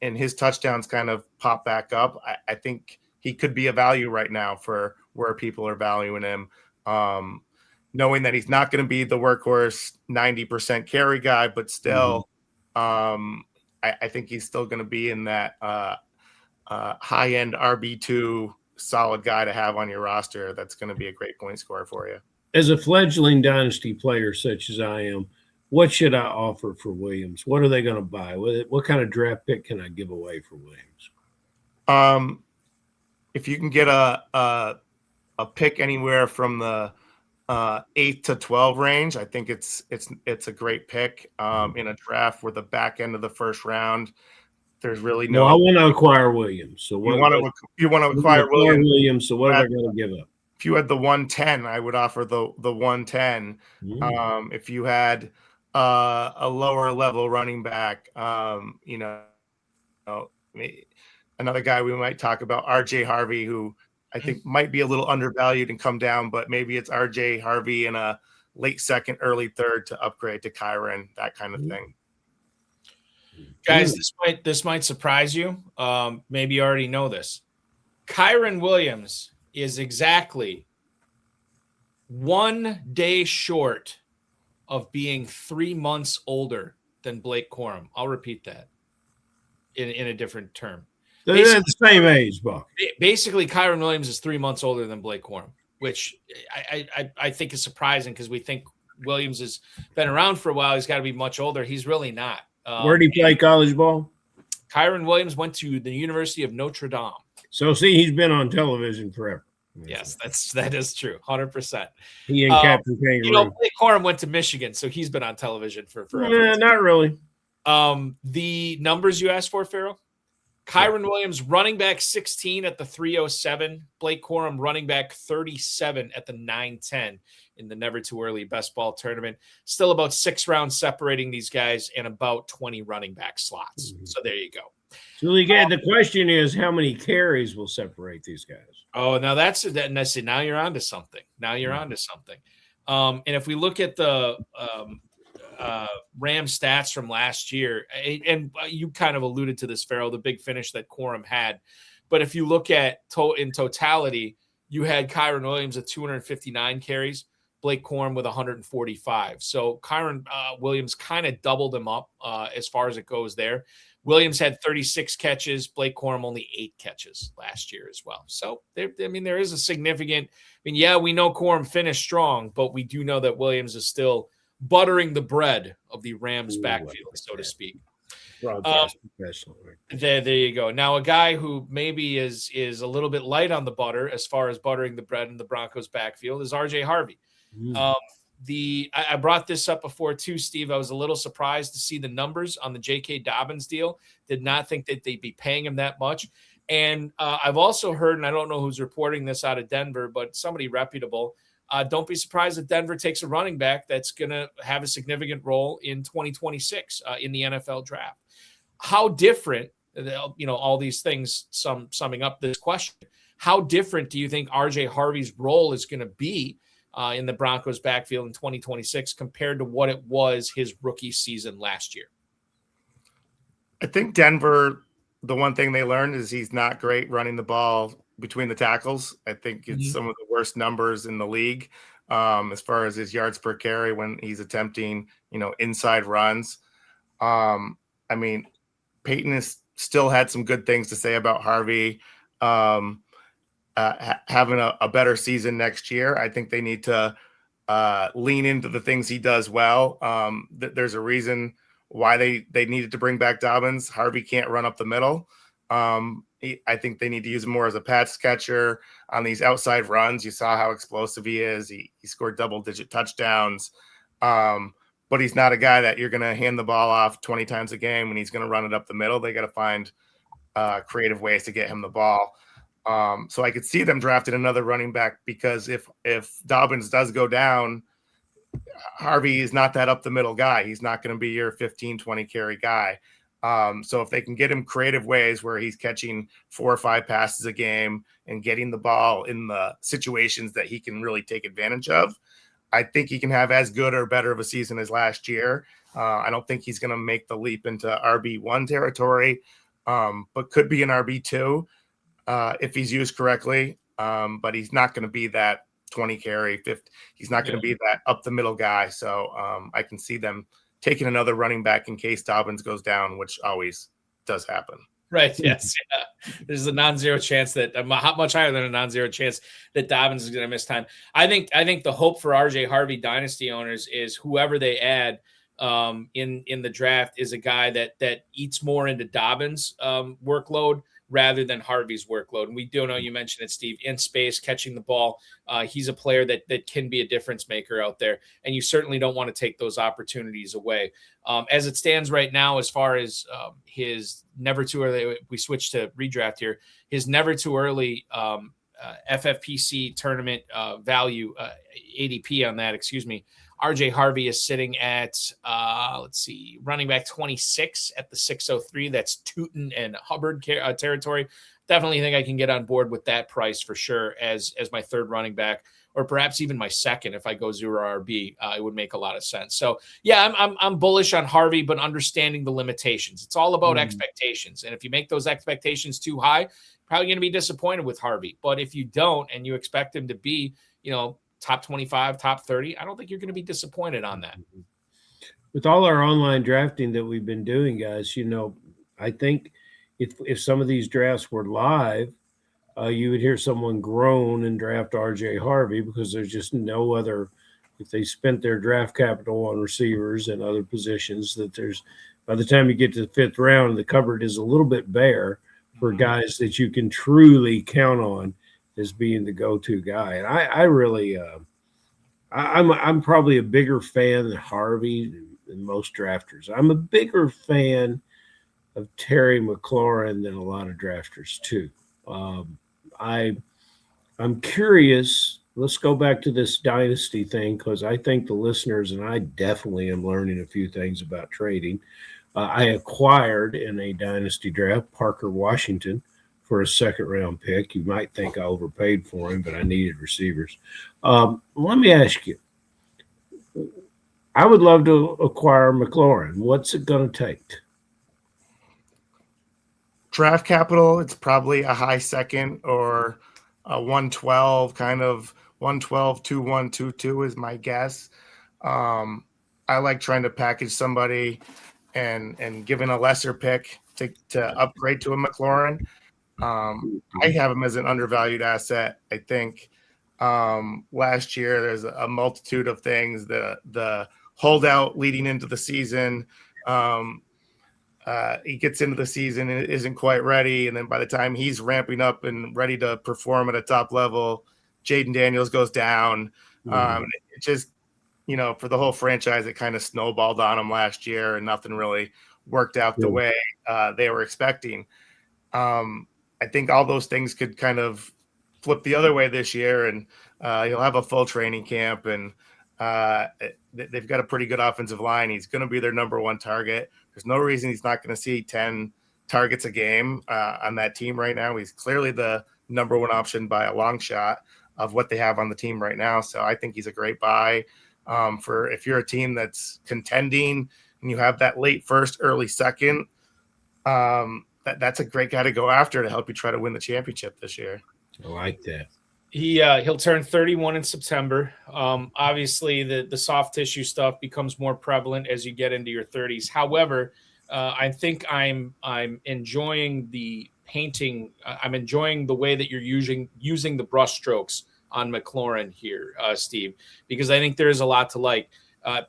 his touchdowns kind of pop back up, I think he could be a value right now for where people are valuing him. Knowing that he's not going to be the workhorse 90% carry guy, but still, I think he's still going to be in that high-end RB2 solid guy to have on your roster. That's going to be a great point scorer for you. As a fledgling dynasty player such as I am, what should I offer for Williams? What are they going to buy? What kind of draft pick can I give away for Williams? If you can get a pick anywhere from the 8 to 12 range, I think it's a great pick in a draft where the back end of the first round, there's really no. I want to acquire Williams. So you want to acquire Williams. So what am I going to give up? If you had the 110, I would offer the 110. If you had a lower level running back, another guy we might talk about, RJ Harvey, who I think might be a little undervalued and come down, but maybe it's RJ Harvey in a late second, early third to upgrade to Kyren, that kind of thing. Guys, this might surprise you. Maybe you already know this. Kyren Williams is exactly 1 day short of being 3 months older than Blake Corum. I'll repeat that in a different term. They're the same age, Buck. Basically, Kyron Williams is 3 months older than Blake Corum, which I think is surprising because we think Williams has been around for a while. He's got to be much older. He's really not. Where did he play college ball? Kyron Williams went to the University of Notre Dame. So, see, he's been on television forever. Yes, that is true, 100%. He and Captain Kangaroo. You know, Blake Corum went to Michigan, so he's been on television for forever. Not really. The numbers you asked for, Ferrell? Kyron Williams, running back 16 at the 307. Blake Corum, running back 37 at the 910 in the Never Too Early Best Ball Tournament. Still about 6 rounds separating these guys and about 20 running back slots. Mm-hmm. So there you go. So again, the question is, how many carries will separate these guys? Oh, now now you're onto something. And if we look at the Ram stats from last year, and you kind of alluded to this, Ferrell, the big finish that Corum had. But if you look at in totality, you had Kyron Williams at 259 carries, Blake Corum with 145. So Kyron Williams kind of doubled him up as far as it goes there. Williams had 36 catches, Blake Corum only 8 catches last year as well. So, there is a significant – we know Corum finished strong, but we do know that Williams is still buttering the bread of the Rams backfield, so to speak. Professional. There you go. Now, a guy who maybe is a little bit light on the butter as far as buttering the bread in the Broncos backfield is R.J. Harvey. I brought this up before too, Steve. I was a little surprised to see the numbers on the J.K. Dobbins deal. Did not think that they'd be paying him that much. And I've also heard, and I don't know who's reporting this out of Denver, but somebody reputable, don't be surprised if Denver takes a running back that's going to have a significant role in 2026 in the NFL draft. How different, all these things, summing up this question, how different do you think R.J. Harvey's role is going to be in the Broncos backfield in 2026 compared to what it was his rookie season last year? I think Denver, the one thing they learned is he's not great running the ball between the tackles. I think it's some of the worst numbers in the league as far as his yards per carry when he's attempting, inside runs. Peyton has still had some good things to say about Harvey. Having a better season next year. I think they need to lean into the things he does well. There's a reason why they needed to bring back Dobbins. Harvey can't run up the middle. I think they need to use him more as a pass catcher on these outside runs. You saw how explosive he is. He scored double-digit touchdowns. But he's not a guy that you're going to hand the ball off 20 times a game when he's going to run it up the middle. They got to find creative ways to get him the ball. So I could see them drafting another running back because if Dobbins does go down, Harvey is not that up the middle guy. He's not going to be your 15, 20 carry guy. So if they can get him creative ways where he's catching 4 or 5 passes a game and getting the ball in the situations that he can really take advantage of, I think he can have as good or better of a season as last year. I don't think he's going to make the leap into RB1 territory, but could be an RB2. If he's used correctly, but he's not going to be that 20 carry, 50. He's not going to be that up the middle guy. So I can see them taking another running back in case Dobbins goes down, which always does happen. Right. Yes. Yeah. There's a non-zero chance that much higher than a non-zero chance that Dobbins is going to miss time. I think the hope for RJ Harvey dynasty owners is whoever they add in the draft is a guy that eats more into Dobbins' workload rather than Harvey's workload. And we do know, you mentioned it, Steve, in space, catching the ball. He's a player that can be a difference maker out there. And you certainly don't want to take those opportunities away. As it stands right now, as far as his never too early, we switch to redraft here, his never too early FFPC tournament value, ADP on that, RJ Harvey is sitting at, running back 26 at the 603. That's Tootin and Hubbard territory. Definitely think I can get on board with that price for sure as my third running back, or perhaps even my second if I go zero RB. It would make a lot of sense. So, yeah, I'm bullish on Harvey, but understanding the limitations. It's all about expectations. And if you make those expectations too high, probably going to be disappointed with Harvey. But if you don't and you expect him to be, top 25, top 30, I don't think you're going to be disappointed on that. With all our online drafting that we've been doing, guys, I think if some of these drafts were live, you would hear someone groan and draft R.J. Harvey because there's just no other. If they spent their draft capital on receivers and other positions, that there's by the time you get to the 5th round, the cupboard is a little bit bare for guys that you can truly count on as being the go-to guy. And I really, I'm probably a bigger fan than Harvey than most drafters. I'm a bigger fan of Terry McLaurin than a lot of drafters too. I'm curious. Let's go back to this dynasty thing because I think the listeners and I definitely am learning a few things about trading. I acquired in a dynasty draft Parker Washington for a 2nd-round pick. You might think I overpaid for him, but I needed receivers. Let me ask you. I would love to acquire McLaurin. What's it going to take? Draft capital, it's probably a high 2nd or a 112, kind of 112, 21, 22 is my guess. I like trying to package somebody and giving a lesser pick to upgrade to a McLaurin. I have him as an undervalued asset. I think last year there's a multitude of things. The holdout leading into the season. He gets into the season and isn't quite ready. And then by the time he's ramping up and ready to perform at a top level, Jaden Daniels goes down. It just, for the whole franchise, it kind of snowballed on him last year and nothing really worked out the way they were expecting. I think all those things could kind of flip the other way this year, and he'll have a full training camp, and they've got a pretty good offensive line. He's going to be their number 1 target. There's no reason he's not going to see 10 targets a game on that team right now. He's clearly the number 1 option by a long shot of what they have on the team right now. So I think he's a great buy for if you're a team that's contending and you have that late 1st, early 2nd. That's a great guy to go after to help you try to win the championship this year. I like that. He'll turn 31 in September. Obviously, the soft tissue stuff becomes more prevalent as you get into your 30s. However, I think I'm enjoying the painting. I'm enjoying the way that you're using the brush strokes on McLaurin here, Steve, because I think there is a lot to like.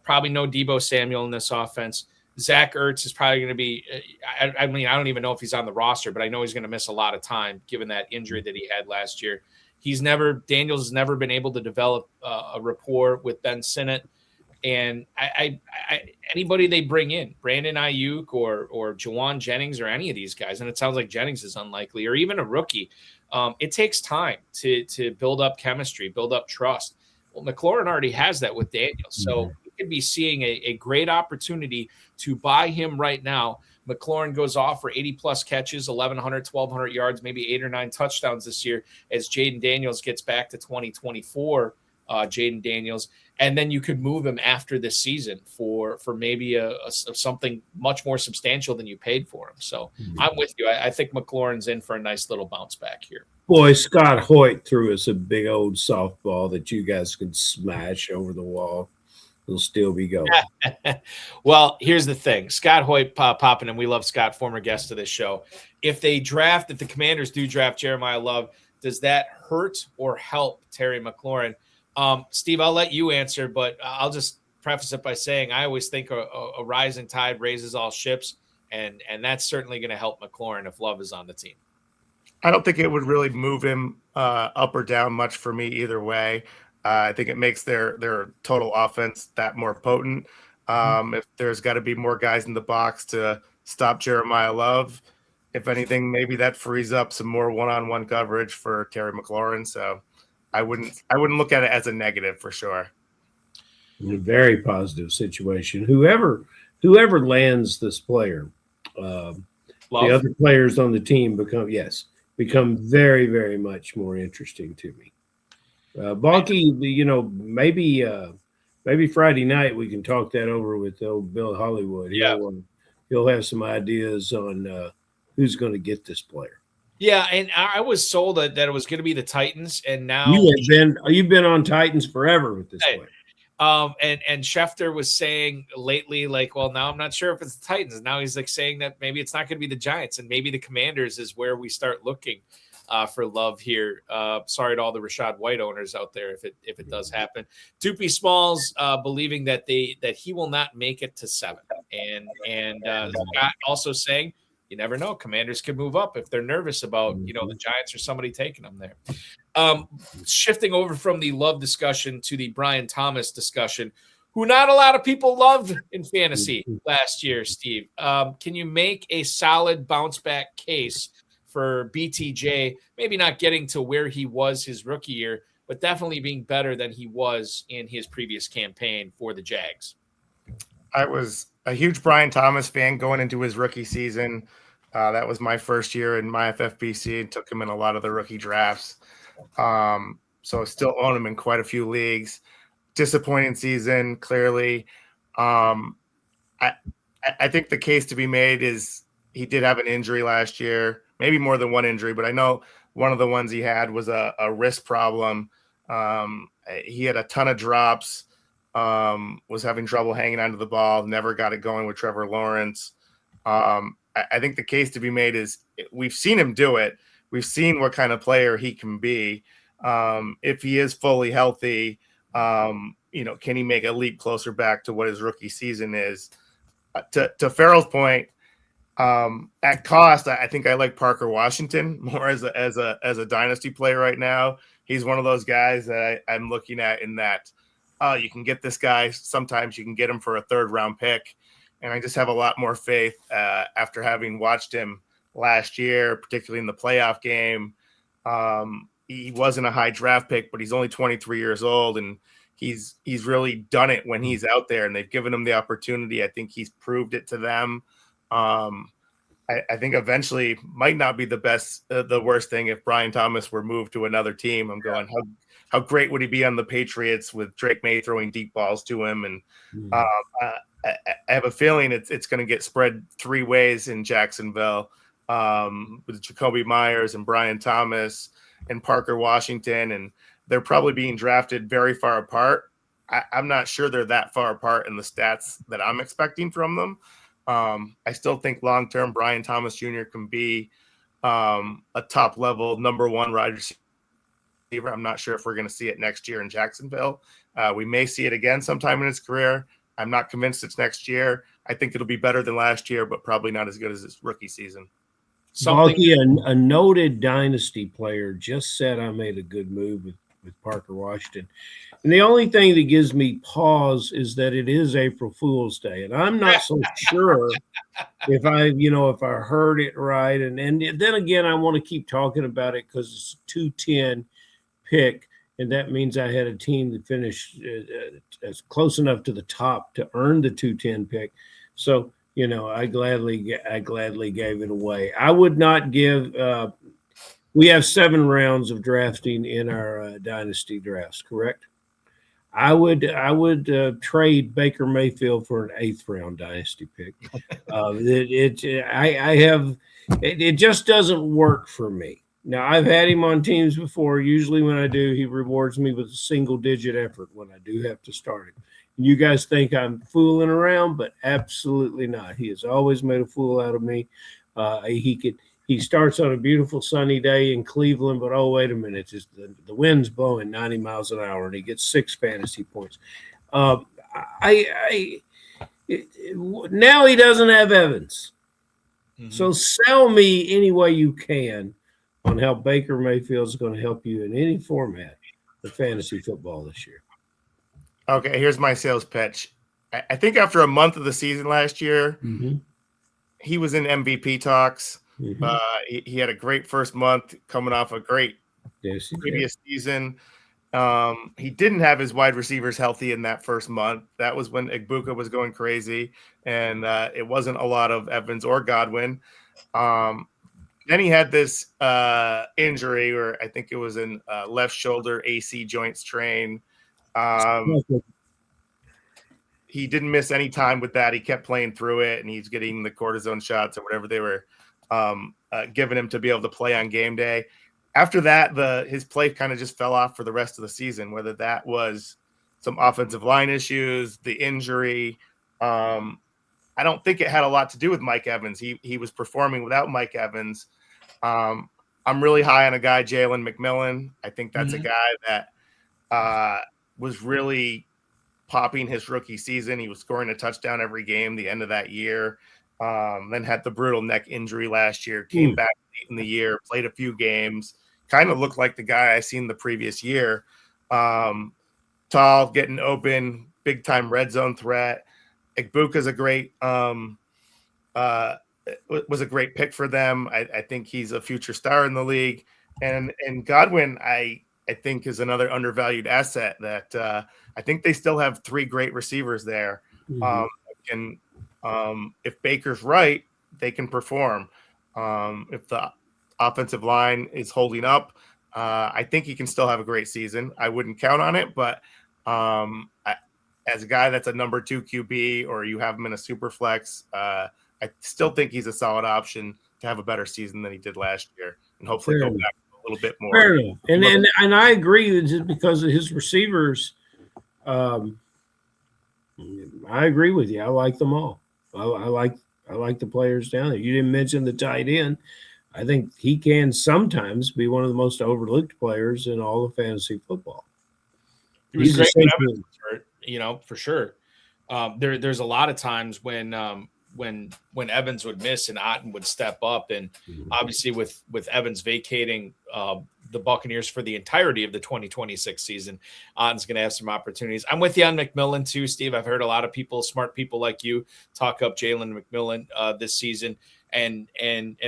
Probably no Deebo Samuel in this offense. Zach Ertz is probably going to be I mean, I don't even know if he's on the roster, but I know he's going to miss a lot of time given that injury that he had last year. Daniels has never been able to develop a rapport with Ben Sinnott. And anybody they bring in, Brandon Ayuk or Jawan Jennings or any of these guys, and it sounds like Jennings is unlikely, or even a rookie, it takes time to build up chemistry, build up trust. Well, McLaurin already has that with Daniels. So we could be seeing a great opportunity to buy him right now. McLaurin goes off for 80-plus catches, 1,100, 1,200 yards, maybe 8 or 9 touchdowns this year as Jaden Daniels gets back to 2024, Jaden Daniels. And then you could move him after this season for maybe a something much more substantial than you paid for him. So I'm with you. I think McLaurin's in for a nice little bounce back here. Boy, Scott Hoyt threw us a big old softball that you guys could smash over the wall. It'll still be going. Well, here's the thing. Scott Hoyt popping, and we love Scott, former guest of this show. If the Commanders do draft Jeremiah Love, does that hurt or help Terry McLaurin? Steve, I'll let you answer, but I'll just preface it by saying I always think a rising tide raises all ships, and that's certainly going to help McLaurin if Love is on the team. I don't think it would really move him up or down much for me either way. I think it makes their total offense that more potent. If there's got to be more guys in the box to stop Jeremiah Love, if anything, maybe that frees up some more one-on-one coverage for Terry McLaurin. So I wouldn't look at it as a negative for sure. A very positive situation. Whoever lands this player, the other players on the team become very, very much more interesting to me. Balky, maybe Friday night we can talk that over with old Bill Hollywood. He'll have some ideas on who's going to get this player. Yeah, and I was sold that it was going to be the Titans, and now you've been on Titans forever with this player. And Schefter was saying lately, like, well, now I'm not sure if it's the Titans. Now he's like saying that maybe it's not going to be the Giants, and maybe the Commanders is where we start looking for love here. Sorry to all the Rashad White owners out there if it does happen. Doopy Smalls believing that he will not make it to 7, and Scott also saying, you never know, Commanders could move up if they're nervous about the Giants or somebody taking them there. Shifting over from the love discussion to the Brian Thomas discussion, who not a lot of people loved in fantasy last year, Steve. Can you make a solid bounce back case for BTJ, maybe not getting to where he was his rookie year, but definitely being better than he was in his previous campaign for the Jags? I was a huge Brian Thomas fan going into his rookie season. That was my first year in my FFPC and took him in a lot of the rookie drafts. So I still own him in quite a few leagues. Disappointing season, clearly. I think the case to be made is he did have an injury last year, maybe more than one injury, but I know one of the ones he had was a wrist problem. He had a ton of drops, was having trouble hanging onto the ball, never got it going with Trevor Lawrence. I think the case to be made is we've seen him do it. We've seen what kind of player he can be. If he is fully healthy, can he make a leap closer back to what his rookie season is? To Ferrell's point, at cost, I think I like Parker Washington more as a dynasty player right now. He's one of those guys that I'm looking at in that you can get this guy. Sometimes you can get him for a 3rd round pick. And I just have a lot more faith after having watched him last year, particularly in the playoff game. He wasn't a high draft pick, but he's only 23 years old, and he's really done it when he's out there, and they've given him the opportunity. I think he's proved it to them. I think eventually might not be the worst thing if Brian Thomas were moved to another team. I'm going, how great would he be on the Patriots with Drake May throwing deep balls to him? And I have a feeling it's going to get spread 3 ways in Jacksonville with Jacoby Myers and Brian Thomas and Parker Washington, and they're probably being drafted very far apart. I'm not sure they're that far apart in the stats that I'm expecting from them. I still think long-term Brian Thomas Jr. can be a top-level number 1 wide receiver. I'm not sure if we're going to see it next year in Jacksonville. We may see it again sometime in his career. I'm not convinced it's next year. I think it'll be better than last year, but probably not as good as his rookie season. Balky, a noted dynasty player, just said I made a good move with Parker Washington. And the only thing that gives me pause is that it is April Fool's Day. And I'm not so sure if I heard it right. And then again, I want to keep talking about it because it's a 210 pick. And that means I had a team that finished as close enough to the top to earn the 210 pick. So, I gladly gave it away. I would not give. We have 7 rounds of drafting in our dynasty drafts, correct? I would trade Baker Mayfield for an 8th round dynasty pick. It just doesn't work for me. Now, I've had him on teams before. Usually when I do, he rewards me with a single-digit effort when I do have to start him. You guys think I'm fooling around, but absolutely not. He has always made a fool out of me. He starts on a beautiful sunny day in Cleveland, but oh, wait a minute. Just the wind's blowing 90 miles an hour, and he gets 6 fantasy points. Now he doesn't have Evans. Mm-hmm. So sell me any way you can on how Baker Mayfield is going to help you in any format of fantasy football this year. Okay, here's my sales pitch. I think after a month of the season last year, he was in MVP talks. He had a great first month coming off a great previous season. He didn't have his wide receivers healthy in that first month. That was when Igbuka was going crazy, and it wasn't a lot of Evans or Godwin. Then he had this injury where I think it was in left shoulder AC joint strain. He didn't miss any time with that. He kept playing through it, and he's getting the cortisone shots or whatever they were giving him to be able to play on game day. After that, his play kind of just fell off for the rest of the season, whether that was some offensive line issues, the injury. I don't think it had a lot to do with Mike Evans. He was performing without Mike Evans. I'm really high on a guy, Jalen McMillan. I think that's a guy that was really popping his rookie season. He was scoring a touchdown every game the end of that year. Then had the brutal neck injury last year, came back late in the year, played a few games, kind of looked like the guy I seen the previous year. Tall, getting open, big time red zone threat. Egbuka's a great was a great pick for them. I think he's a future star in the league. And Godwin, I think, is another undervalued asset that I think they still have 3 great receivers there. If Baker's right, they can perform. If the offensive line is holding up, I think he can still have a great season. I wouldn't count on it, but as a guy that's a number 2 QB, or you have him in a super flex, I still think he's a solid option to have a better season than he did last year, and hopefully go back a little bit more. Fair enough. And I agree that just because of his receivers, I agree with you. I like them all. I like the players down there. You didn't mention the tight end. I think he can sometimes be one of the most overlooked players in all of fantasy football. He was great when Evans was hurt, for sure. There's a lot of times when Evans would miss and Otten would step up, and obviously with Evans vacating the Buccaneers for the entirety of the 2026 season, Otten's going to have some opportunities. I'm with you on McMillan too, Steve. I've heard a lot of people, smart people like you, talk up Jalen McMillan this season. And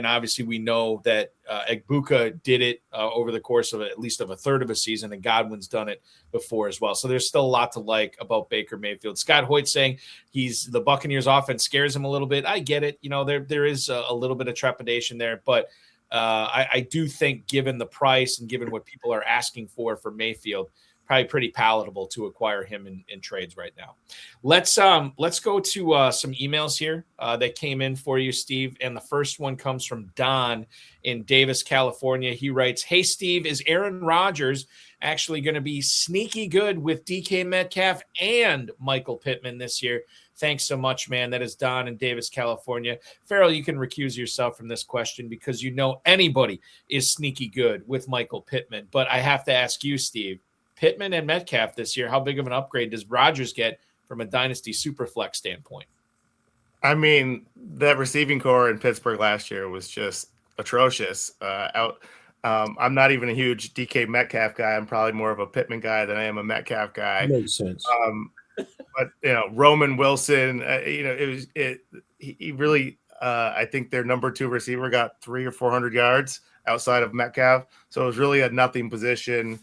obviously we know that Egbuka did it over the course of at least of a third of a season, and Godwin's done it before as well. So there's still a lot to like about Baker Mayfield. Scott Hoyt saying the Buccaneers offense scares him a little bit. I get it. There is a little bit of trepidation there, but I do think, given the price and given what people are asking for Mayfield, probably pretty palatable to acquire him in trades right now. Let's go to some emails here that came in for you, Steve. And the first one comes from Don in Davis, California. He writes, "Hey, Steve, is Aaron Rodgers actually going to be sneaky good with DK Metcalf and Michael Pittman this year? Thanks so much, man." That is Don in Davis, California. Ferrell, you can recuse yourself from this question because anybody is sneaky good with Michael Pittman. But I have to ask you, Steve, Pittman and Metcalf this year, how big of an upgrade does Rodgers get from a dynasty superflex standpoint? I mean, that receiving core in Pittsburgh last year was just atrocious. I'm not even a huge DK Metcalf guy. I'm probably more of a Pittman guy than I am a Metcalf guy. Makes sense. But Roman Wilson, he really, I think their number 2 receiver got 300 or 400 yards outside of Metcalf. So it was really a nothing position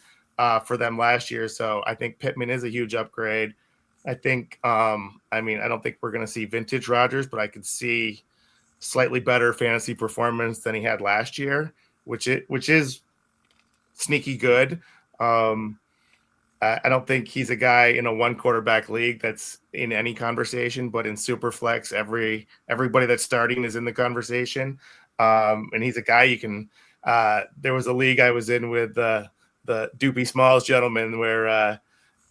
for them last year. So I think Pittman is a huge upgrade. I think, I don't think we're going to see vintage Rodgers, but I could see slightly better fantasy performance than he had last year, which is sneaky good. I don't think he's a guy in a 1 quarterback league that's in any conversation, but in Superflex, everybody that's starting is in the conversation. And he's a guy you can, there was a league I was in with the Doopy Smalls gentleman where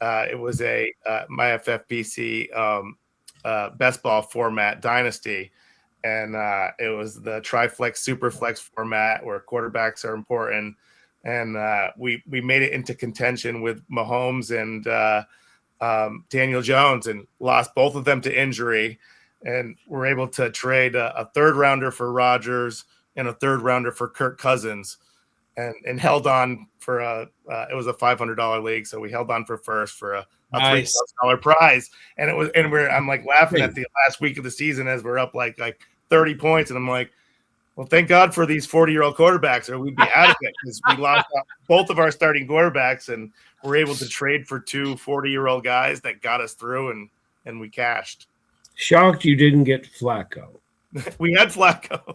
it was my FFPC Best Ball format Dynasty. And it was the Triflex Superflex format where quarterbacks are important. And we made it into contention with Mahomes and Daniel Jones and lost both of them to injury. And we're able to trade a 3rd rounder for Rodgers and a 3rd rounder for Kirk Cousins. And held on for it was a $500 league, so we held on for first for a nice $3,000 prize, and I'm like laughing at the last week of the season as we're up like 30 points, and I'm like, well, thank God for these 40-year-old quarterbacks, or we'd be out of it because we lost both of our starting quarterbacks, and we're able to trade for 2 40-year-old guys that got us through, and we cashed. Shocked you didn't get Flacco. We had Flacco.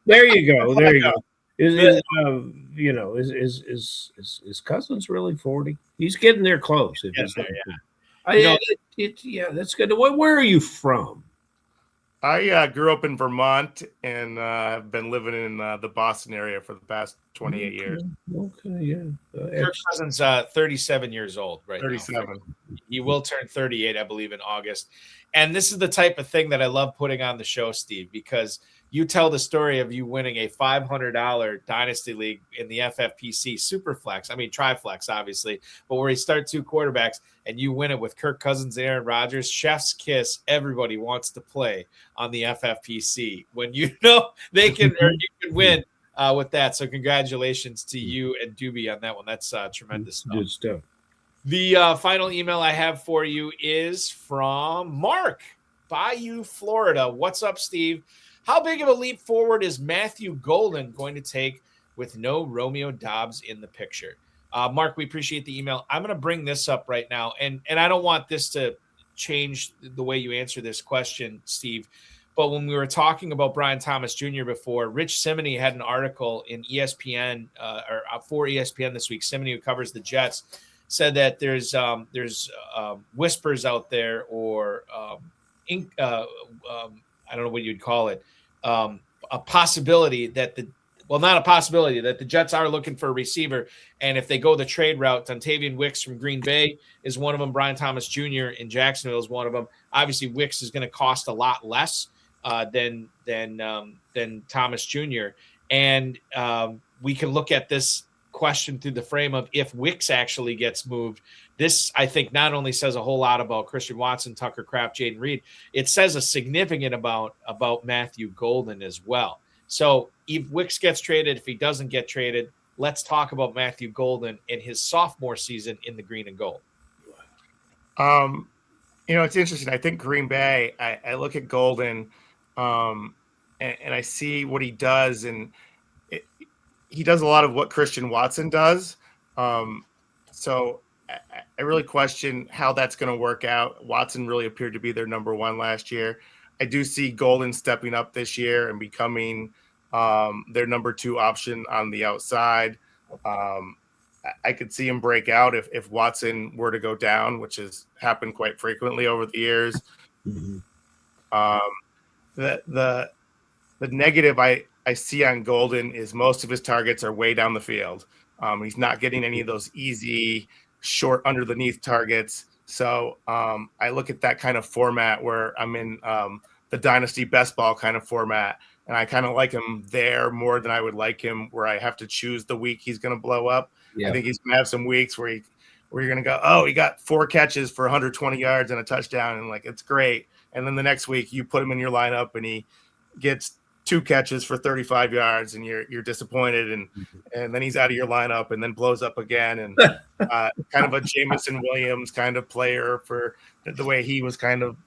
There you go. There you go. Is Cousins really 40? He's getting there close. That's good. Where are you from? I grew up in Vermont and have been living in the Boston area for the past 28 years. Okay, yeah. Kirk Cousins, 37 years old right 37. now. He will turn 38, I believe, in August. And this is the type of thing that I love putting on the show, Steve, because you tell the story of you winning a $500 Dynasty League in the FFPC Superflex. I mean, Triflex, obviously, but where you start two quarterbacks and you win it with Kirk Cousins and Aaron Rodgers. Chef's kiss. Everybody wants to play on the FFPC when you know they can or you can win with that. So congratulations to you and Doobie on that one. That's tremendous stuff. Good stuff. The final email I have for you is from Mark, Bayou, Florida. What's up, Steve? How big of a leap forward is Matthew Golden going to take with no Romeo Dobbs in the picture? Mark, we appreciate the email. I'm going to bring this up right now, and I don't want this to change the way you answer this question, Steve, but when we were talking about Brian Thomas Jr. before, Rich Simony had an article in ESPN or for ESPN this week. Simony, who covers the Jets, said that there's whispers out there or I don't know what you'd call it, a possibility that not a possibility that the Jets are looking for a receiver. And if they go the trade route, Dontavian Wicks from Green Bay is one of them. Brian Thomas Jr. in Jacksonville is one of them. Obviously, Wicks is going to cost a lot less than Thomas Jr. And we can look at this question through the frame of if Wicks actually gets moved. This, I think, not only says a whole lot about Christian Watson, Tucker Kraft, Jaden Reed, it says a significant amount about Matthew Golden as well. So if Wicks gets traded, if he doesn't get traded, let's talk about Matthew Golden in his sophomore season in the green and gold. It's interesting. I think Green Bay, I look at Golden and I see what he does, and he does a lot of what Christian Watson does. So I really question how that's going to work out. Watson really appeared to be their number one last year. I do see Golden stepping up this year and becoming their number two option on the outside. I could see him break out if Watson were to go down, which has happened quite frequently over the years. Mm-hmm. The negative I see on Golden is most of his targets are way down the field. He's not getting any of those easy, short, underneath targets. So I look at that kind of format where I'm in the Dynasty Best Ball kind of format, and I kind of like him there more than I would like him where I have to choose the week he's going to blow up. Yeah. I think he's going to have some weeks where you're going to go, oh, he got 4 catches for 120 yards and a touchdown, and like it's great. And then the next week you put him in your lineup and he gets 2 catches for 35 yards and you're disappointed, and then he's out of your lineup and then blows up again, and kind of a Jameson Williams kind of player for the way he was kind of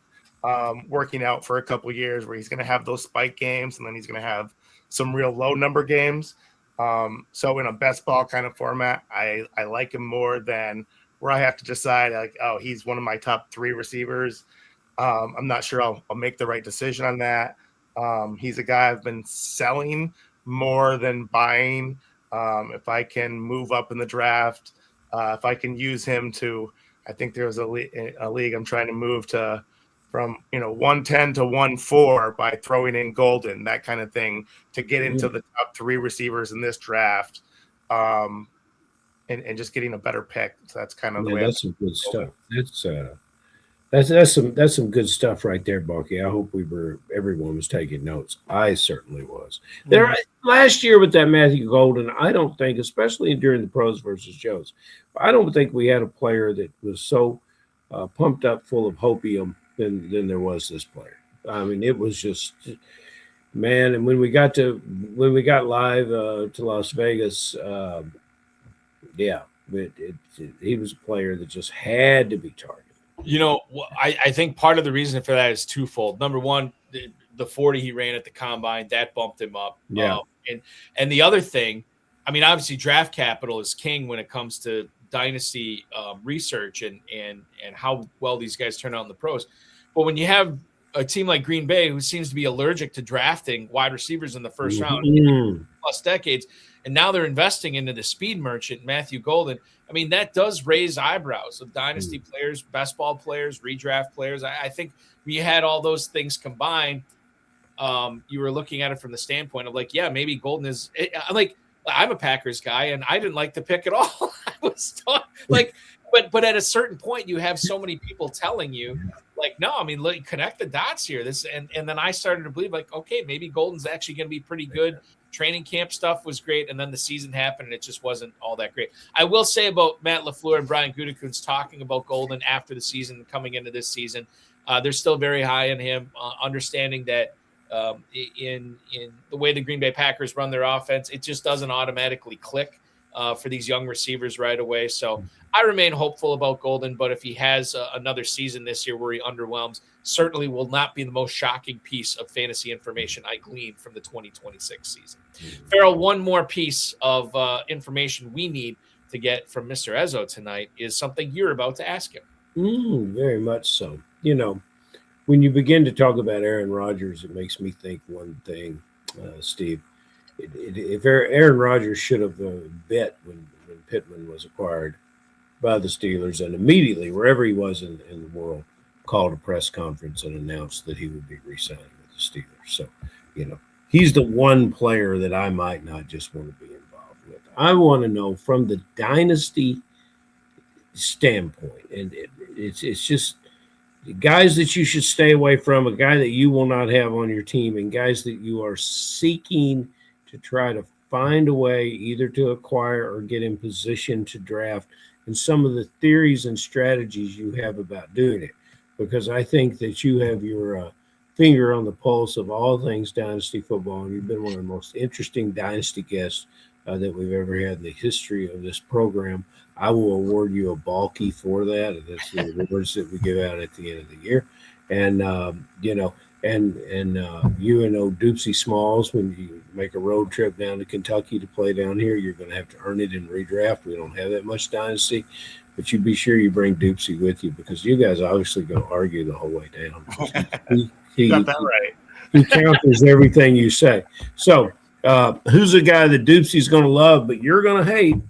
working out for a couple of years, where he's going to have those spike games and then he's going to have some real low number games. So in a best ball kind of format, I like him more than where I have to decide like, oh, he's one of my top 3 receivers. I'm not sure I'll make the right decision on that. He's a guy I've been selling more than buying. If I can move up in the draft, if I can use him to, I think there was a league I'm trying to move to from 110 to 1-4 by throwing in Golden, that kind of thing, to get into the top 3 receivers in this draft, and just getting a better pick. So that's kind of the way. That's some good stuff. That's some good stuff right there, Bucky. I hope everyone was taking notes. I certainly was. Last year with that Matthew Golden, I don't think, especially during the pros versus Joes, I don't think we had a player that was so pumped up full of hopium than there was this player. I mean, it was just, man. And when we got live to Las Vegas, he was a player that just had to be targeted. I think part of the reason for that is twofold. Number one, the 40 he ran at the combine, that bumped him up. Yeah. And the other thing, I mean, obviously draft capital is king when it comes to dynasty research and how well these guys turn out in the pros. But when you have a team like Green Bay, who seems to be allergic to drafting wide receivers in the first round plus decades, and now they're investing into the speed merchant, Matthew Golden, I mean, that does raise eyebrows of dynasty players, best ball players, redraft players. I think we had all those things combined. you were looking at it from the standpoint of like, yeah, maybe Golden is like, I'm a Packers guy and I didn't like the pick at all. I was like, but at a certain point, you have so many people telling you, like, no, I mean, look, connect the dots here. And then I started to believe, like, okay, maybe Golden's actually going to be pretty good. Training camp stuff was great, and then the season happened, and it just wasn't all that great. I will say about Matt LaFleur and Brian Gutekunst talking about Golden after the season, coming into this season, they're still very high on him, understanding that in the way the Green Bay Packers run their offense, it just doesn't automatically click for these young receivers right away. So I remain hopeful about Golden, but if he has another season this year where he underwhelms, certainly will not be the most shocking piece of fantasy information I gleaned from the 2026 season. Ferrell, one more piece of information we need to get from Mr. Ezzo tonight is something you're about to ask him. Very much so. You know, when you begin to talk about Aaron Rodgers, it makes me think one thing, Steve. If Aaron Rodgers should have bet when Pittman was acquired by the Steelers, and immediately, wherever he was in the world, called a press conference and announced that he would be re-signing with the Steelers. So, you know, he's the one player that I might not just want to be involved with. I want to know from the dynasty standpoint, and it's just guys that you should stay away from, a guy that you will not have on your team, and guys that you are seeking to try to find a way either to acquire or get in position to draft, and some of the theories and strategies you have about doing it. Because I think that you have your finger on the pulse of all things dynasty football, and you've been one of the most interesting dynasty guests that we've ever had in the history of this program. I will award you a Balky for that. That's the awards that we give out at the end of the year. And, you know, and you and old Doopsy Smalls, when you make a road trip down to Kentucky to play down here, you're going to have to earn it in redraft. We don't have that much dynasty. But you be sure you bring Doopsy with you, because you guys obviously going to argue the whole way down. He got that right. He counters everything you say. So who's a guy that Doopsy's going to love but you're going to hate,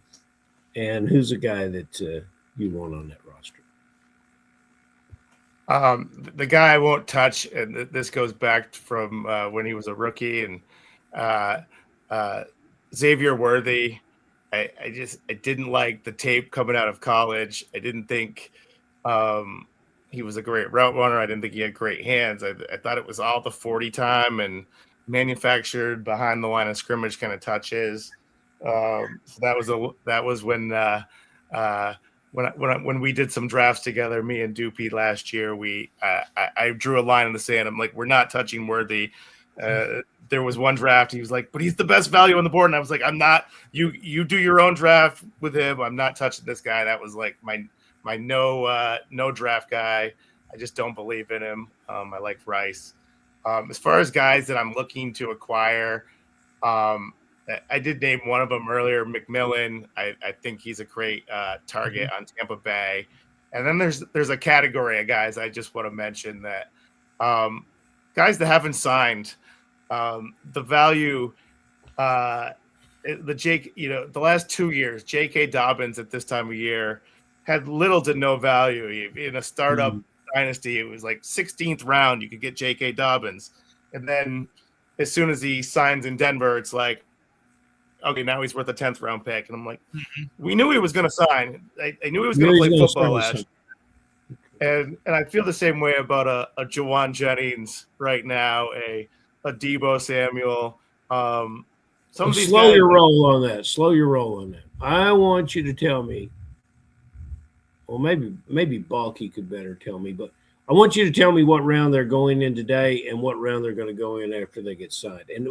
and who's a guy that you want on that roster? The guy I won't touch, and this goes back from when he was a rookie, and Xavier Worthy. I didn't like the tape coming out of college. I didn't think he was a great route runner. I didn't think he had great hands. I thought it was all the 40 time and manufactured behind the line of scrimmage kind of touches. So that was when we did some drafts together, me and Doopy last year. I drew a line in the sand. I'm like, we're not touching Worthy. There was one draft. He was like, but he's the best value on the board. And I was like, I'm not, you do your own draft with him. I'm not touching this guy. That was like my no draft guy. I just don't believe in him. I like Rice. As far as guys that I'm looking to acquire, I did name one of them earlier, McMillan. I think he's a great target on Tampa Bay. And then there's a category of guys I just want to mention that guys that haven't signed. The value, the last 2 years, J.K. Dobbins at this time of year had little to no value. In a startup dynasty, it was like 16th round, you could get J.K. Dobbins. And then as soon as he signs in Denver, it's like, okay, now he's worth a 10th round pick. And I'm like, we knew he was going to sign. I knew he was going to play football last year. And I feel the same way about a Jawan Jennings right now, a Deebo Samuel. Slow your roll on that. I want you to tell me, well, maybe Balky could better tell me, but I want you to tell me what round they're going in today and what round they're going to go in after they get signed. And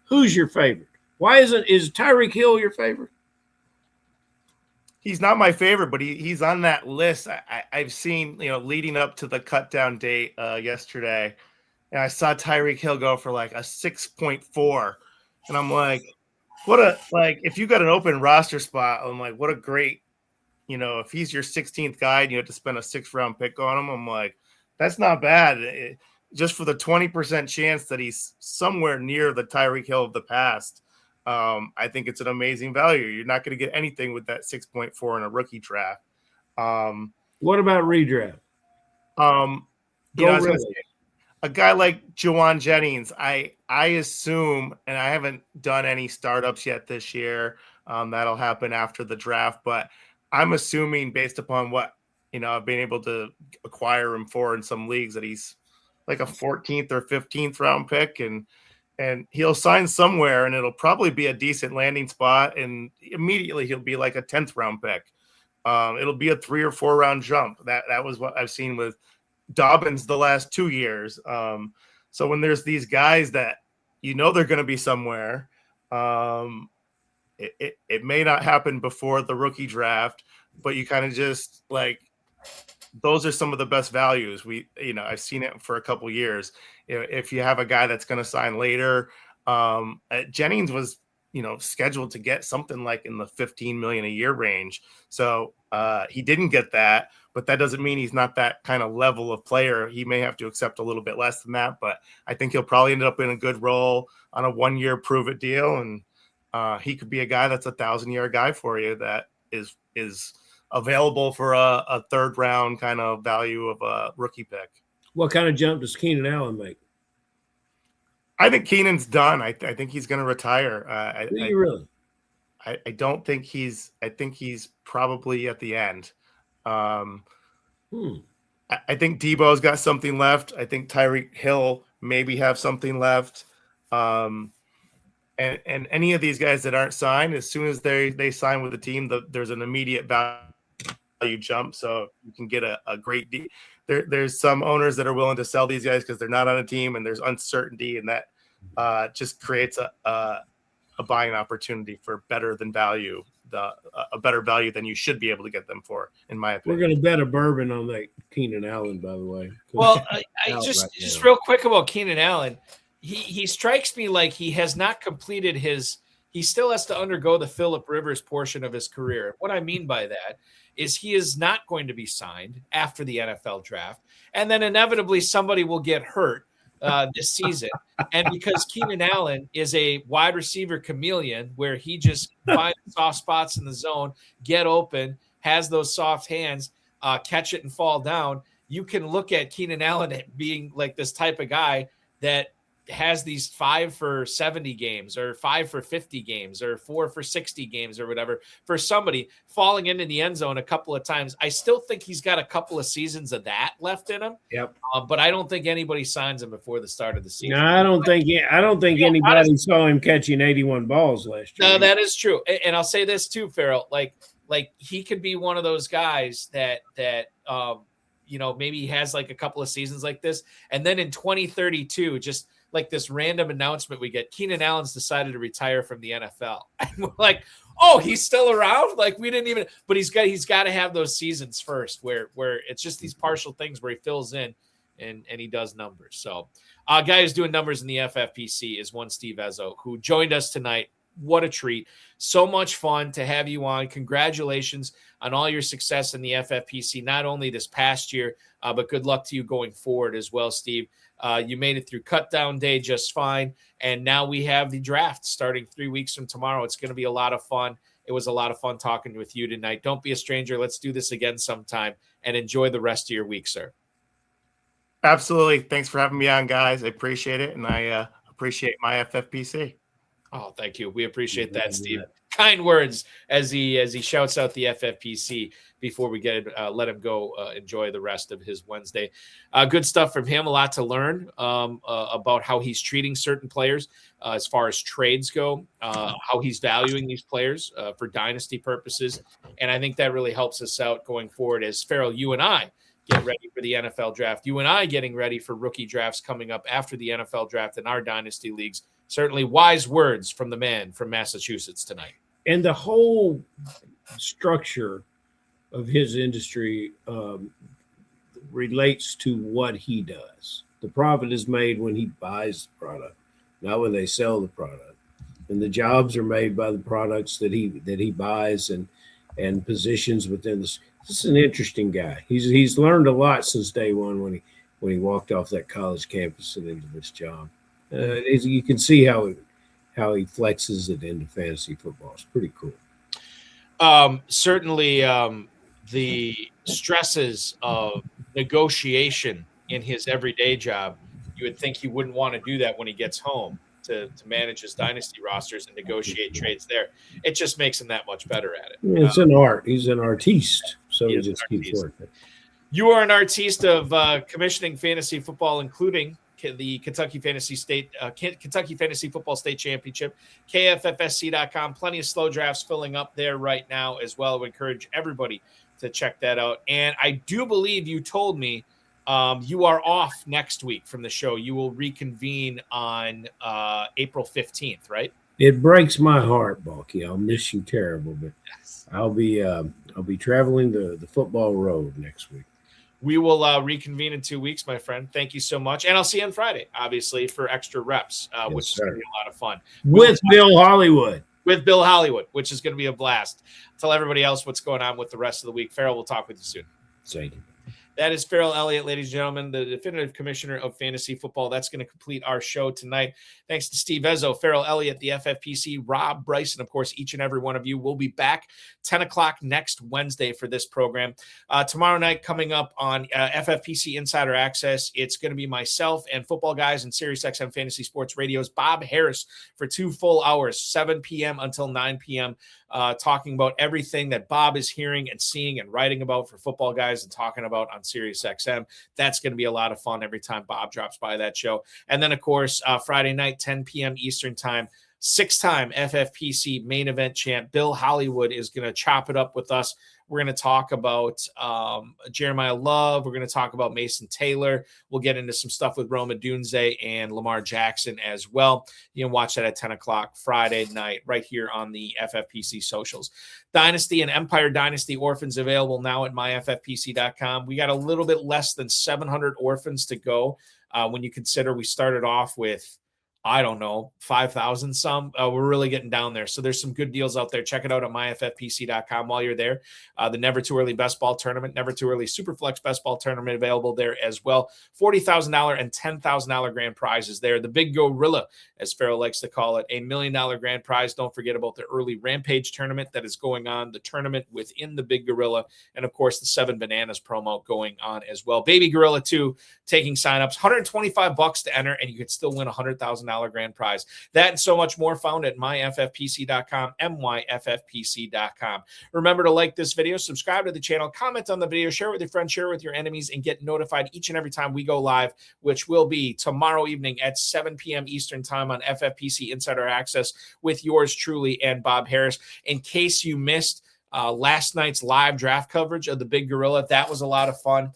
who's your favorite? Is Tyreek Hill your favorite? He's not my favorite, but he's on that list. I've seen, leading up to the cut down date yesterday, and I saw Tyreek Hill go for like a 6.4. And I'm like, if you got an open roster spot, I'm like, what a great, if he's your 16th guy and you have to spend a 6th round pick on him, I'm like, that's not bad. Just for the 20% chance that he's somewhere near the Tyreek Hill of the past. I think it's an amazing value. You're not going to get anything with that 6.4 in a rookie draft. What about redraft? a guy like Juwan Jennings, I assume, and I haven't done any startups yet this year. That'll happen after the draft, but I'm assuming based upon what I've been able to acquire him for in some leagues that he's like a 14th or 15th round pick, and he'll sign somewhere, and it'll probably be a decent landing spot, and immediately he'll be like a 10th round pick. It'll be a 3 or 4 round jump. That was what I've seen with Dobbins the last 2 years. So when there's these guys that they're going to be somewhere, it may not happen before the rookie draft, but you kind of just like, those are some of the best values. I've seen it for a couple years. If you have a guy that's going to sign later, Jennings was scheduled to get something like in the 15 million a year range. So he didn't get that, but that doesn't mean he's not that kind of level of player. He may have to accept a little bit less than that, but I think he'll probably end up in a good role on a 1-year prove it deal. And he could be a guy that's 1,000-yard guy for you that is available for a 3rd round kind of value of a rookie pick. What kind of jump does Keenan Allen make? I think Keenan's done. I think he's going to retire. Do you really? I don't think I think he's probably at the end. I think Debo's got something left. I think Tyreek Hill maybe have something left. And any of these guys that aren't signed, as soon as they sign with the team, there's an immediate value jump. So you can get a great deal. There's some owners that are willing to sell these guys because they're not on a team, and there's uncertainty, and that just creates a buying opportunity for better than value, a better value than you should be able to get them for, in my opinion. We're going to bet a bourbon on that Keenan Allen, by the way. Well, I just real quick about Keenan Allen. He strikes me like he has not completed he still has to undergo the Phillip Rivers portion of his career. What I mean by that is he is not going to be signed after the NFL draft. And then inevitably somebody will get hurt this season. And because Keenan Allen is a wide receiver chameleon where he just finds soft spots in the zone, get open, has those soft hands, catch it and fall down, you can look at Keenan Allen being like this type of guy that has these 5 for 70 games or 5 for 50 games or 4 for 60 games or whatever for somebody falling into the end zone a couple of times. I still think he's got a couple of seasons of that left in him. Yep. But I don't think anybody signs him before the start of the season. No, I don't think anybody saw him catching 81 balls last year. No, that is true. And I'll say this too, Ferrell, like he could be one of those guys that maybe he has like a couple of seasons like this. And then in 2032, just like this random announcement we get, Keenan Allen's decided to retire from the NFL. And we're like, oh, he's still around? Like we didn't even, but he's got to have those seasons first where it's just these partial things where he fills in and he does numbers. So a guy who's doing numbers in the FFPC is one Steve Ezzo, who joined us tonight. What a treat. So much fun to have you on. Congratulations on all your success in the FFPC, not only this past year, but good luck to you going forward as well, Steve. You made it through cut down day just fine. And now we have the draft starting 3 weeks from tomorrow. It's going to be a lot of fun. It was a lot of fun talking with you tonight. Don't be a stranger. Let's do this again sometime and enjoy the rest of your week, sir. Absolutely. Thanks for having me on, guys. I appreciate it. And I appreciate my FFPC. Oh, thank you. We appreciate that, Steve. Kind words as he shouts out the FFPC before we let him go enjoy the rest of his Wednesday. Good stuff from him. A lot to learn about how he's treating certain players as far as trades go, how he's valuing these players for dynasty purposes. And I think that really helps us out going forward as Ferrell, you and I get ready for the NFL draft. You and I getting ready for rookie drafts coming up after the NFL draft in our dynasty leagues. Certainly wise words from the man from Massachusetts tonight. And the whole structure of his industry relates to what he does. The profit is made when he buys the product, not when they sell the product. And the jobs are made by the products that he buys and positions within this. This is an interesting guy. He's learned a lot since day one when he walked off that college campus and into this job. You can see how he flexes it into fantasy football. It's pretty cool. Certainly, the stresses of negotiation in his everyday job You would think he wouldn't want to do that when he gets home to manage his dynasty rosters and negotiate trades there. It just makes him that much better at it. It's an art. He's an artiste, so he just keeps working. You are an artiste of commissioning fantasy football, including the Kentucky Fantasy Football State Championship, KFFSC.com. Plenty of slow drafts filling up there right now as well. I would encourage everybody to check that out. And I do believe you told me you are off next week from the show. You will reconvene on April 15th, right? It breaks my heart, Balky. I'll miss you terrible, but yes. I'll be traveling the football road next week. We will reconvene in 2 weeks, my friend. Thank you so much. And I'll see you on Friday, obviously, for extra reps, which is going to be a lot of fun. With Bill Hollywood. With Bill Hollywood, which is going to be a blast. Tell everybody else what's going on with the rest of the week. Ferrell, we'll talk with you soon. Thank you. That is Ferrell Elliott, ladies and gentlemen, the definitive commissioner of fantasy football. That's going to complete our show tonight. Thanks to Steve Ezzo, Ferrell Elliott, the FFPC, Rob Bryson, of course, each and every one of you. Will be back 10 o'clock next Wednesday for this program. Tomorrow night, coming up on FFPC Insider Access, it's going to be myself and Football Guys and SiriusXM Fantasy Sports Radio's Bob Harris for 2 full hours, 7 p.m. until 9 p.m., talking about everything that Bob is hearing and seeing and writing about for Football Guys and talking about on SiriusXM. That's going to be a lot of fun every time Bob drops by that show. And then, of course, Friday night, 10 p.m. Eastern time, 6-time FFPC main event champ Bill Hollywood is going to chop it up with us. We're going to talk about Jeremiah Love. We're going to talk about Mason Taylor. We'll get into some stuff with Roma Dunze and Lamar Jackson as well. You can watch that at 10 o'clock Friday night right here on the FFPC socials. Dynasty and Empire Dynasty orphans available now at myffpc.com. We got a little bit less than 700 orphans to go when you consider we started off with, I don't know, 5,000 some. We're really getting down there. So there's some good deals out there. Check it out at myffpc.com while you're there. The Never Too Early Best Ball Tournament, Never Too Early Superflex Best Ball Tournament available there as well. $40,000 and $10,000 grand prizes there. The Big Gorilla, as Ferrell likes to call it, $1 million grand prize. Don't forget about the early Rampage tournament that is going on, the tournament within the Big Gorilla, and of course the 7 Bananas promo going on as well. Baby Gorilla 2 taking signups, $125 to enter, and you could still win $100,000 grand prize. That and so much more found at myffpc.com, myffpc.com. Remember to like this video, subscribe to the channel, comment on the video, share it with your friends, share it with your enemies, and get notified each and every time we go live, which will be tomorrow evening at 7 p.m. Eastern time on FFPC Insider Access with yours truly and Bob Harris. In case you missed last night's live draft coverage of the Big Gorilla, that was a lot of fun.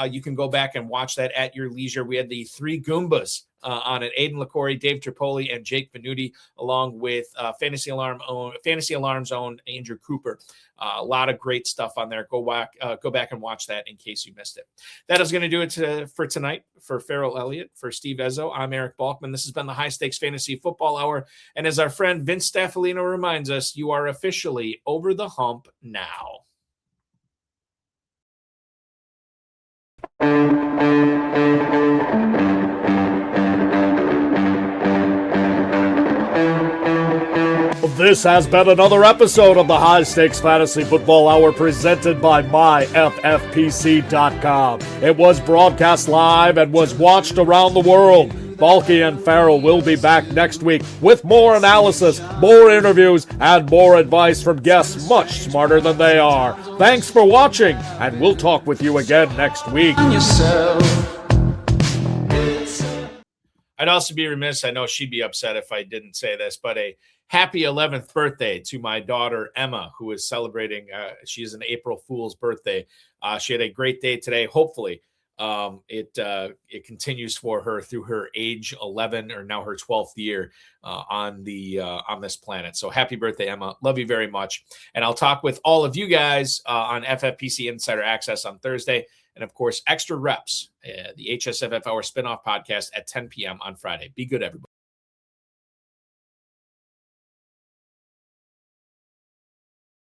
You can go back and watch that at your leisure. We had the 3 Goombas on it: Aiden LaCorey, Dave Tripoli, and Jake Venuti, along with Fantasy Alarm's own Andrew Cooper. A lot of great stuff on there. Go back and watch that in case you missed it. That is going to do it for tonight. For Ferrell Elliott, for Steve Ezzo, I'm Eric Balkman. This has been the High Stakes Fantasy Football Hour. And as our friend Vince Staffolino reminds us, you are officially over the hump now. This has been another episode of the High Stakes Fantasy Football Hour presented by myffpc.com. It was broadcast live and was watched around the world. Balky and Ferrell will be back next week with more analysis, more interviews, and more advice from guests much smarter than they are. Thanks for watching, and we'll talk with you again next week. I'd also be remiss, I know she'd be upset if I didn't say this, but a happy 11th birthday to my daughter, Emma, who is celebrating. She is an April Fool's birthday. She had a great day today. Hopefully, it continues for her through her age 11 or now her 12th year on this planet. So happy birthday, Emma. Love you very much. And I'll talk with all of you guys on FFPC Insider Access on Thursday. And of course, Extra Reps, the HSFF Hour spinoff podcast at 10 p.m. on Friday. Be good, everybody.